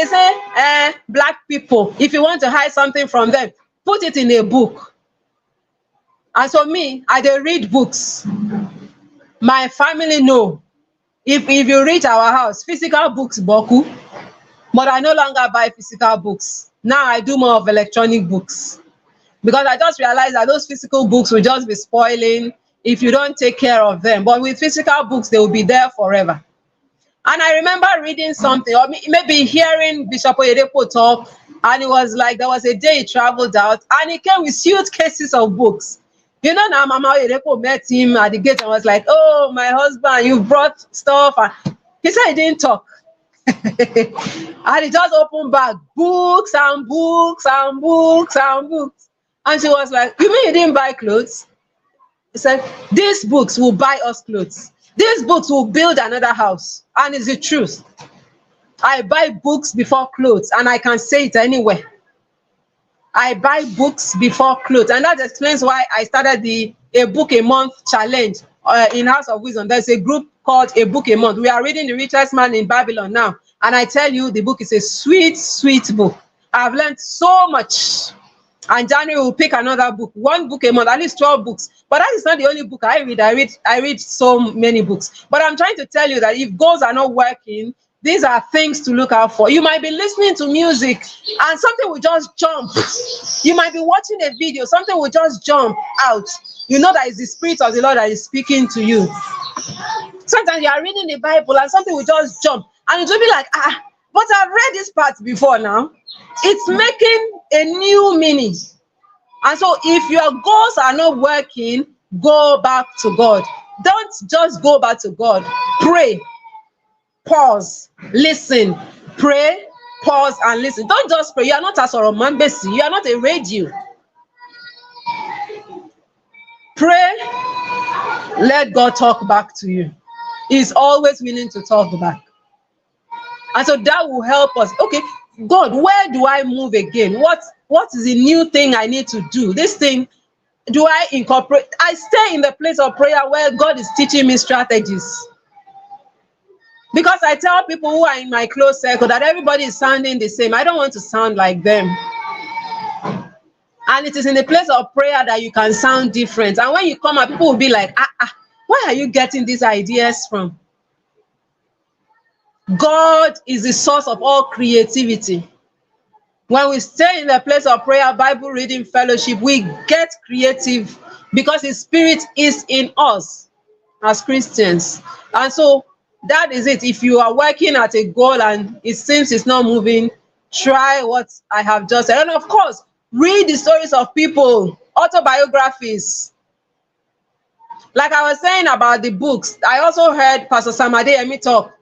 Speaker 1: black people, if you want to hide something from them, put it in a book. And so me, I dey read books. My family know. If you reach our house, physical books boku, but I no longer buy physical books. Now I do more of electronic books because I just realized that those physical books will just be spoiling if you don't take care of them. But with physical books, they will be there forever. And I remember reading something, or maybe hearing Bishop Oyedepo talk, and it was like there was a day he traveled out, and he came with suitcases of books. You know, now Mama Oyedepo met him at the gate and was like, "Oh, my husband, you brought stuff." And he said he didn't talk. And he just opened bag, books and books and books and books. And she was like, "You mean you didn't buy clothes?" He said, "These books will buy us clothes. These books will build another house." And it's the truth. I buy books before clothes, and I can say it anywhere. I buy books before clothes, and that explains why I started the A Book a Month challenge in House of Wisdom. There's a group called A Book a Month. We are reading The Richest Man in Babylon now, and I tell you, the book is a sweet, sweet book. I've learned so much. And January will pick another book, one book a month, at least 12 books. But that is not the only book I read. I read so many books. But I'm trying to tell you that if goals are not working, these are things to look out for. You might be listening to music and something will just jump. You might be watching a video, something will just jump out. You know that it's the Spirit of the Lord that is speaking to you. Sometimes you are reading the Bible and something will just jump. And it will be like, but I've read this part before now. It's making a new meaning. And so if your goals are not working, go back to God. Don't just go back to God. Pray, pause, listen. Pray, pause, and listen. Don't just pray. You are not a Soromambesi. You are not a radio. Pray, let God talk back to you. He's always willing to talk back. And so that will help us. Okay, God, where do I move again? What is the new thing I need to do? This thing, do I incorporate? I stay in the place of prayer where God is teaching me strategies. Because I tell people who are in my close circle that everybody is sounding the same. I don't want to sound like them. And it is in the place of prayer that you can sound different. And when you come out, people will be like, where are you getting these ideas from? God is the source of all creativity. When we stay in the place of prayer, Bible reading, fellowship, we get creative because His Spirit is in us as Christians. And so that is it. If you are working at a goal and it seems it's not moving, try what I have just said. And of course, read the stories of people, autobiographies. Like I was saying about the books, I also heard Pastor Samadeyemi talk.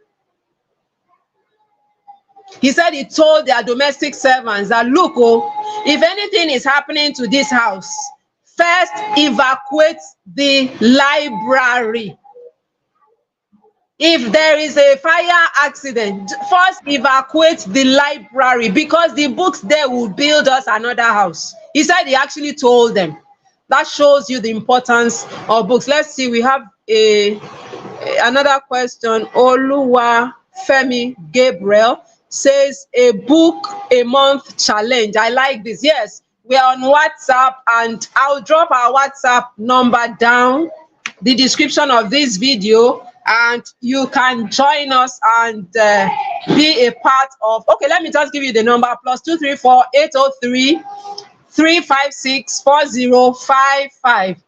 Speaker 1: He said he told their domestic servants that, look, if anything is happening to this house, first evacuate the library. If there is a fire accident, first evacuate the library because the books there will build us another house. He said he actually told them. That shows you the importance of books. Let's see, we have another question. Oluwa Femi Gabriel says A Book a Month challenge. I like this. Yes, we are on WhatsApp, and I'll drop our WhatsApp number down the description of this video, and you can join us and be a part of. Okay, let me just give you the number: +234 803 356 4055.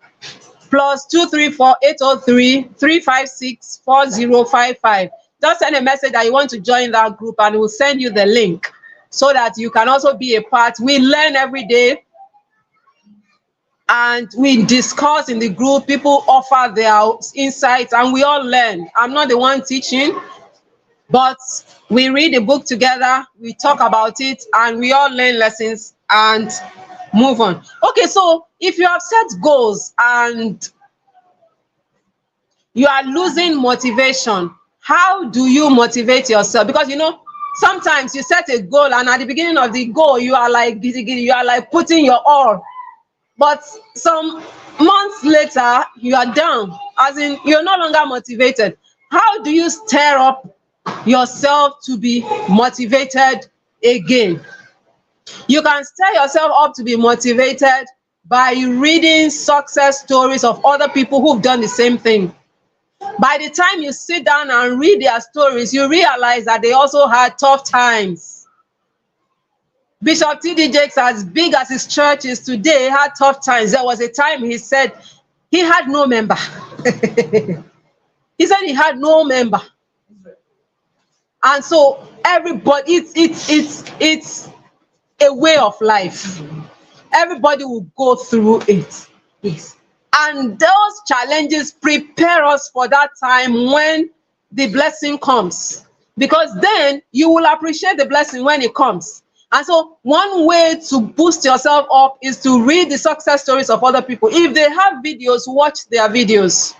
Speaker 1: +234 803 356 4055. Just send a message that you want to join that group, and we'll send you the link so that you can also be a part. We learn every day and we discuss in the group. People offer their insights and we all learn. I'm not the one teaching, but we read the book together, we talk about it, and we all learn lessons and move on. Okay, so if you have set goals and you are losing motivation, how do you motivate yourself? Because you know, sometimes you set a goal and at the beginning of the goal, you are like putting your all. But some months later, you are down, as in you're no longer motivated. How do you stir up yourself to be motivated again? You can stir yourself up to be motivated by reading success stories of other people who've done the same thing. By the time you sit down and read their stories, you realize that they also had tough times. Bishop T.D. Jakes, as big as his church is today, had tough times. There was a time he said he had no member. He said he had no member. And so everybody, it's a way of life. Everybody will go through it. Yes. And those challenges prepare us for that time when the blessing comes. Because then you will appreciate the blessing when it comes. And so one way to boost yourself up is to read the success stories of other people. If they have videos, watch their videos.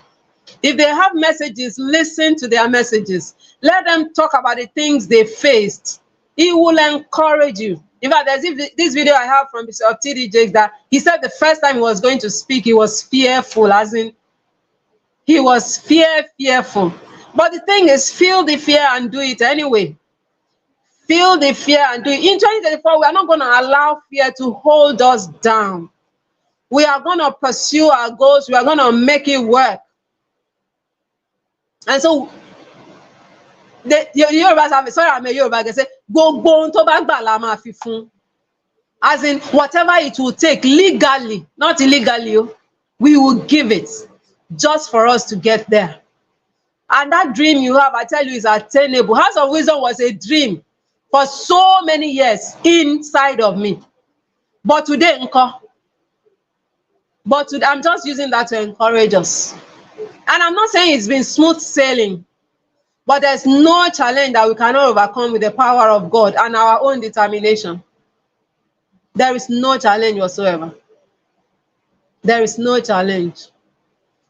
Speaker 1: If they have messages, listen to their messages. Let them talk about the things they faced. It will encourage you. In fact, there's this video I have from Bishop T.D. Jakes that he said the first time he was going to speak, he was fearful, as in he was fearful. But the thing is, feel the fear and do it anyway. Feel the fear and do it. In 2024, we are not going to allow fear to hold us down. We are going to pursue our goals. We are going to make it work. And so, the Yorubas have, sorry, I'm a Yoruba, they say, go to la fi fun. As in, whatever it will take, legally, not illegally, we will give it just for us to get there. And that dream you have, I tell you, is attainable. House of Wisdom was a dream for so many years inside of me. But today, I'm just using that to encourage us. And I'm not saying it's been smooth sailing, but there's no challenge that we cannot overcome with the power of God and our own determination. There is no challenge whatsoever. There is no challenge.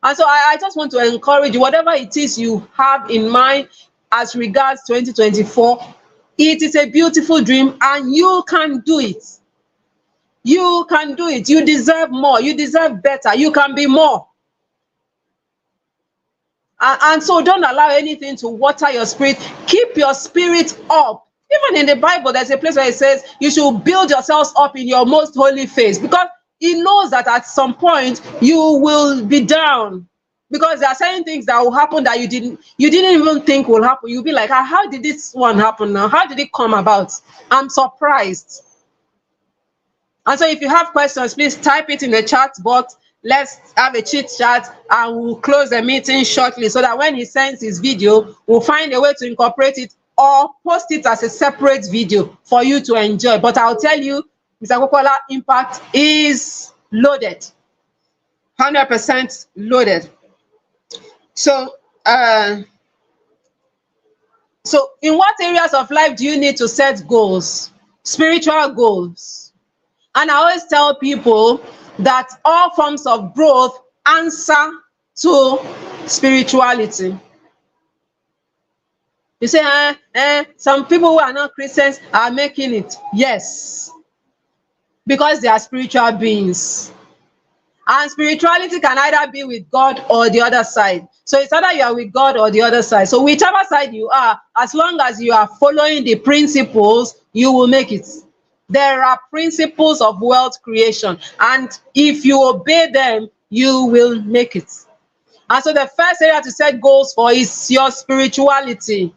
Speaker 1: And so I just want to encourage you, whatever it is you have in mind as regards 2024, it is a beautiful dream and you can do it. You can do it. You deserve more. You deserve better. You can be more. And so don't allow anything to water your spirit. Keep your spirit up. Even in the Bible, there's a place where it says you should build yourselves up in your most holy faith, because he knows that at some point you will be down, because there are certain things that will happen that you didn't even think will happen. You'll be like, how did this one happen now? How did it come about? I'm surprised. And so if you have questions, please type it in the chat box. Let's have a chit chat and we'll close the meeting shortly, so that when he sends his video, we'll find a way to incorporate it or post it as a separate video for you to enjoy. But I'll tell you, Mr. Popoola Impact is loaded, 100% loaded. So in what areas of life do you need to set goals? Spiritual goals. And I always tell people that all forms of growth answer to spirituality. You say, some people who are not Christians are making it. Yes, because they are spiritual beings. And spirituality can either be with God or the other side. So it's either you are with God or the other side. So whichever side you are, as long as you are following the principles, you will make it. There are principles of wealth creation, and if you obey them, you will make it. And so the first area to set goals for is your spirituality.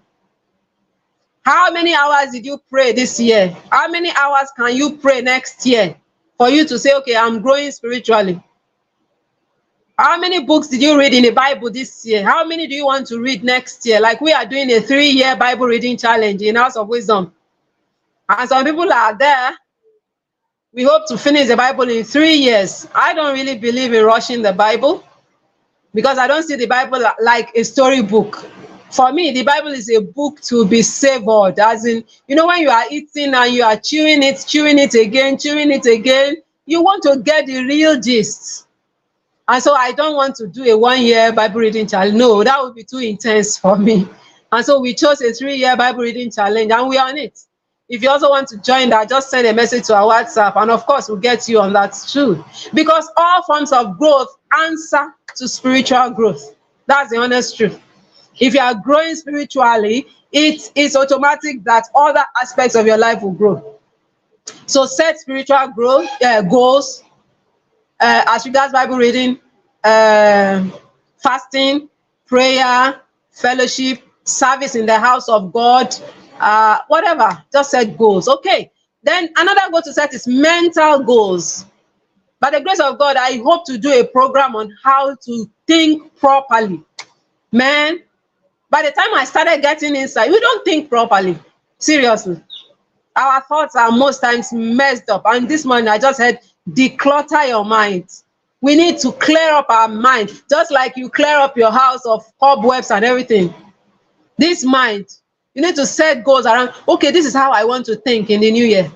Speaker 1: How many hours did you pray this year? How many hours can you pray next year for you to say, okay, I'm growing spiritually? How many books did you read in the Bible this year? How many do you want to read next year? Like, we are doing a 3-year Bible reading challenge in House of Wisdom. And some people are there. We hope to finish the Bible in 3 years. I don't really believe in rushing the Bible, because I don't see the Bible like a storybook. For me, the Bible is a book to be savored. As in, you know, when you are eating and you are chewing it again, you want to get the real gist. And so I don't want to do a 1-year Bible reading challenge. No, that would be too intense for me. And so we chose a 3-year Bible reading challenge, and we are on it. If you also want to join that, just send a message to our WhatsApp, and of course, we'll get you on that too. Because all forms of growth answer to spiritual growth. That's the honest truth. If you are growing spiritually, it is automatic that other aspects of your life will grow. So set spiritual growth goals as regards Bible reading, fasting, prayer, fellowship, service in the house of God, whatever. Just set goals. Okay. Then another goal to set is mental goals. By the grace of God, I hope to do a program on how to think properly. Man, by the time I started getting insight, we don't think properly. Seriously. Our thoughts are most times messed up. And this morning, I just said, declutter your mind. We need to clear up our mind, just like you clear up your house of cobwebs and everything. This mind, you need to set goals around, okay, this is how I want to think in the new year.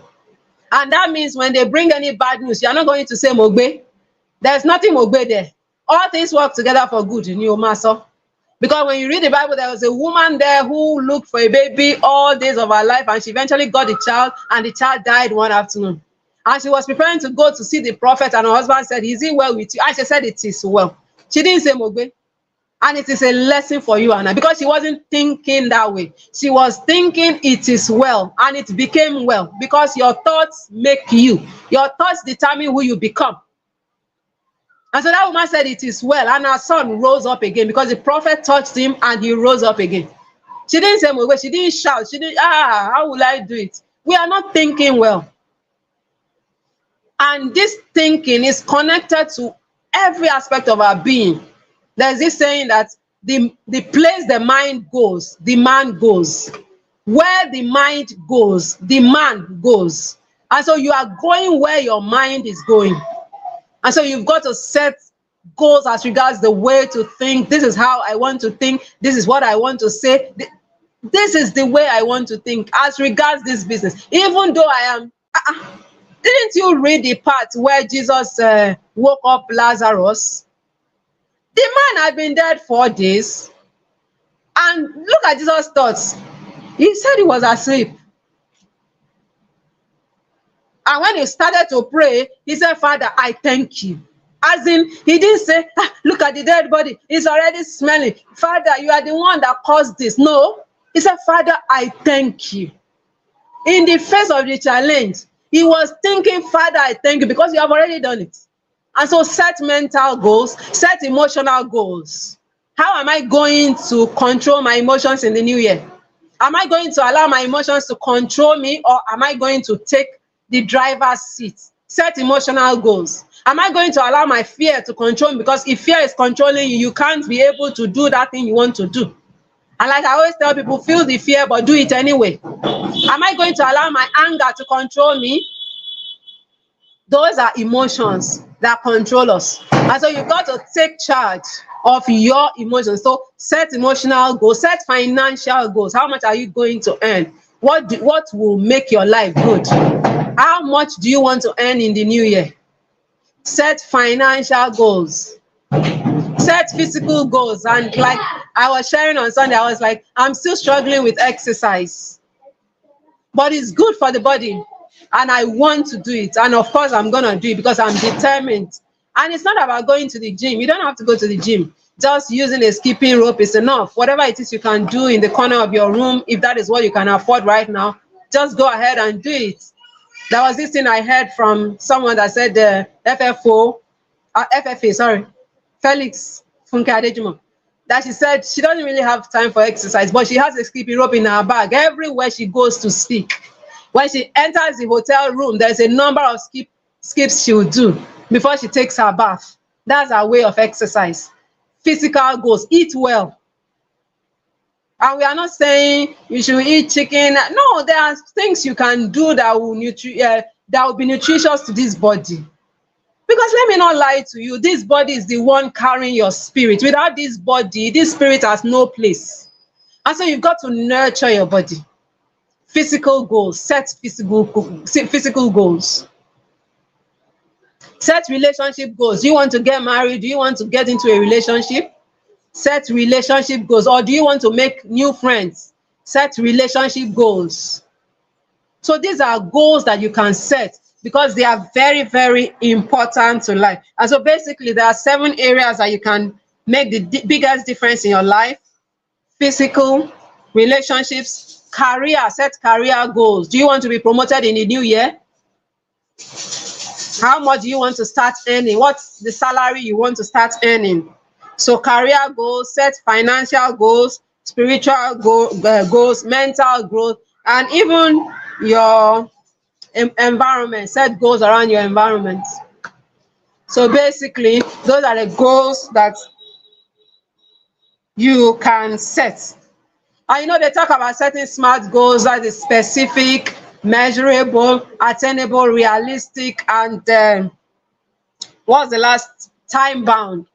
Speaker 1: And that means when they bring any bad news, you're not going to say Mogbe. There's nothing Mogbe there. All things work together for good in your master. Because when you read the Bible, there was a woman there who looked for a baby all days of her life, and she eventually got the child, and the child died one afternoon. And she was preparing to go to see the prophet, and her husband said, is it well with you? And she said, it is well. She didn't say Mogbe. And it is a lesson for you and I, because she wasn't thinking that way. She was thinking it is well, and it became well, because your thoughts make you. Your thoughts determine who you become. And so that woman said it is well, and her son rose up again, because the prophet touched him and he rose up again. She didn't say Mogbe. She didn't shout. She didn't, how will I do it? We are not thinking well. And this thinking is connected to every aspect of our being. There's this saying that the place the mind goes, the man goes. Where the mind goes, the man goes. And so you are going where your mind is going. And so you've got to set goals as regards the way to think. This is how I want to think. This is what I want to say. This is the way I want to think as regards this business. Even though I am... didn't you read the part where Jesus woke up Lazarus? The man had been dead 4 days. And look at Jesus' thoughts. He said he was asleep. And when he started to pray, he said, Father, I thank you. As in, he didn't say, look at the dead body. It's already smelling. Father, you are the one that caused this. No. He said, Father, I thank you. In the face of the challenge, he was thinking, Father, I thank you, because you have already done it. And so set mental goals, set emotional goals. How am I going to control my emotions in the new year? Am I going to allow my emotions to control me, or am I going to take the driver's seat? Set emotional goals. Am I going to allow my fear to control me? Because if fear is controlling you, you can't be able to do that thing you want to do. And like I always tell people, feel the fear, but do it anyway. Am I going to allow my anger to control me? Those are emotions that control us. And so you've got to take charge of your emotions. So set emotional goals, set financial goals. How much are you going to earn? What will make your life good? How much do you want to earn in the new year? Set financial goals. Set physical goals. And like I was sharing on Sunday, I was like, I'm still struggling with exercise. But it's good for the body. And I want to do it. And of course, I'm going to do it because I'm determined. And it's not about going to the gym. You don't have to go to the gym. Just using a skipping rope is enough. Whatever it is you can do in the corner of your room, if that is what you can afford right now, just go ahead and do it. There was this thing I heard from someone that said the FFA, Felix Funke Adejumo, that she said she doesn't really have time for exercise, but she has a skipping rope in her bag everywhere she goes to speak. When she enters the hotel room, there's a number of skips she'll do before she takes her bath. That's her way of exercise. Physical goals, eat well. And we are not saying you should eat chicken. No, there are things you can do that will be nutritious to this body. Because let me not lie to you, this body is the one carrying your spirit. Without this body, this spirit has no place. And so you've got to nurture your body. Physical goals, set physical goals. Set relationship goals. Do you want to get married? Do you want to get into a relationship? Set relationship goals. Or do you want to make new friends? Set relationship goals. So these are goals that you can set because they are very, very important to life. And so basically, there are 7 areas that you can make the biggest difference in your life: physical, relationships, career. Set career goals. Do you want to be promoted in the new year? How much do you want to start earning? What's the salary you want to start earning? So career goals, set financial goals, spiritual goals, mental growth, and even your environment. Set goals around your environment. So basically, those are the goals that you can set. And you know, they talk about setting SMART goals, that is specific, measurable, attainable, realistic, and what's the last? Time bound.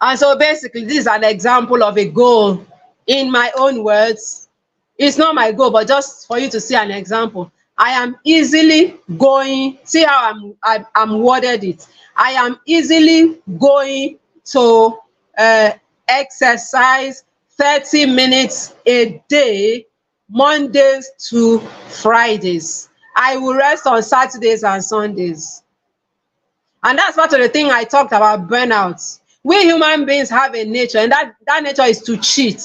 Speaker 1: And so basically, this is an example of a goal. In my own words, it's not my goal, but just for you to see an example. I am easily going, see how I'm worded it. I am easily going to exercise 30 minutes a day, Mondays to Fridays. I will rest on Saturdays and Sundays. And that's part of the thing I talked about, burnout. We human beings have a nature, and that nature is to cheat.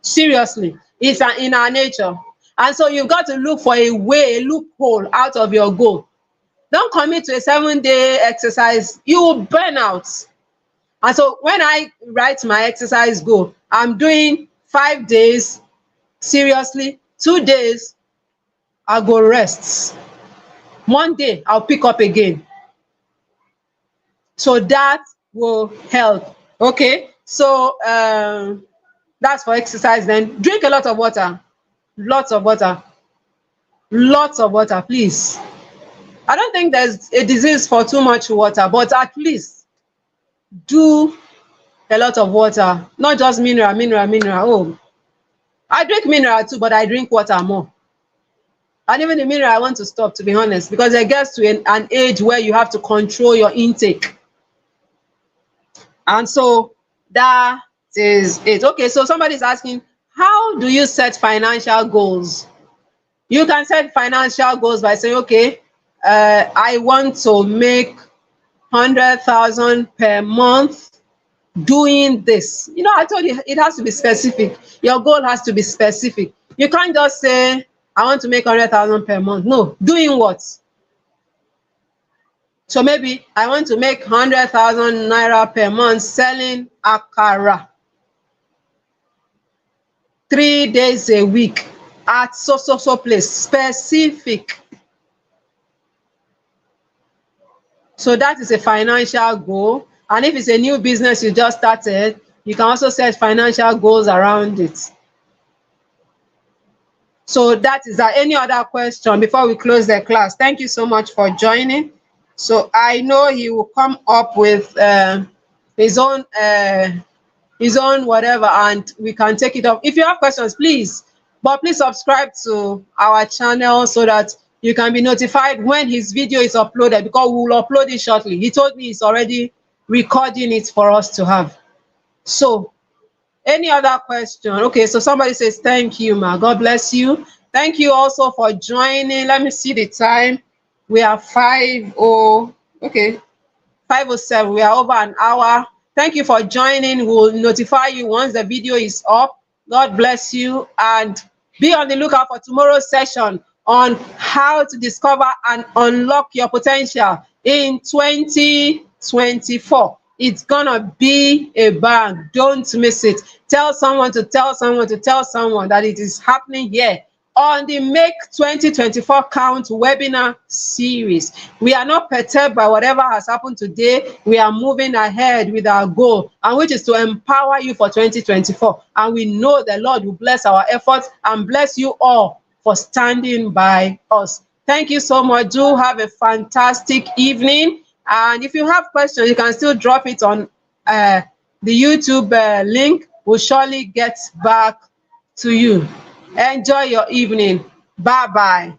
Speaker 1: Seriously, it's in our nature. And so you've got to look for a way, a loophole out of your goal. Don't commit to a 7-day exercise. You will burn out. And so when I write my exercise goal, I'm doing 5 days, seriously, 2 days, I'll go rest. 1 day, I'll pick up again. So that will help. Okay, so that's for exercise. Then drink a lot of water. Lots of water. Lots of water, please. I don't think there's a disease for too much water, but at least do a lot of water. Not just mineral. Oh, I drink mineral too, but I drink water more. And even the mineral, I want to stop, to be honest, because it gets to an age where you have to control your intake. And so that is it. Okay, so somebody's asking, how do you set financial goals? You can set financial goals by saying, okay, I want to make 100,000 per month doing this. You know, I told you it has to be specific. Your goal has to be specific. You can't just say, I want to make 100,000 per month. No, doing what? So maybe I want to make 100,000 naira per month selling akara 3 days a week at so place. Specific. So that is a financial goal. And if it's a new business you just started, you can also set financial goals around it. So that is that. Any other question before we close the class? Thank you so much for joining. So I know he will come up with his own whatever, and we can take it up. If you have questions, please subscribe to our channel so that you can be notified when his video is uploaded, because we will upload it shortly. He told me he's already recording it for us to have. So any other question? Okay, so somebody says thank you, ma. God bless you. Thank you also for joining. Let me see the time. We are 5:07. We are over an hour. Thank you for joining. We'll notify you once the video is up. God bless you, and be on the lookout for tomorrow's session on how to discover and unlock your potential in 2024. It's gonna be a bang. Don't miss it. Tell someone to tell someone to tell someone that it is happening here on the Make 2024 Count webinar series. We are not perturbed by whatever has happened today. We are moving ahead with our goal, and which is to empower you for 2024. And we know the Lord will bless our efforts and bless you all for standing by us. Thank you so much. Do have a fantastic evening. And if you have questions, you can still drop it on the YouTube link. We'll surely get back to you. Enjoy your evening. Bye-bye.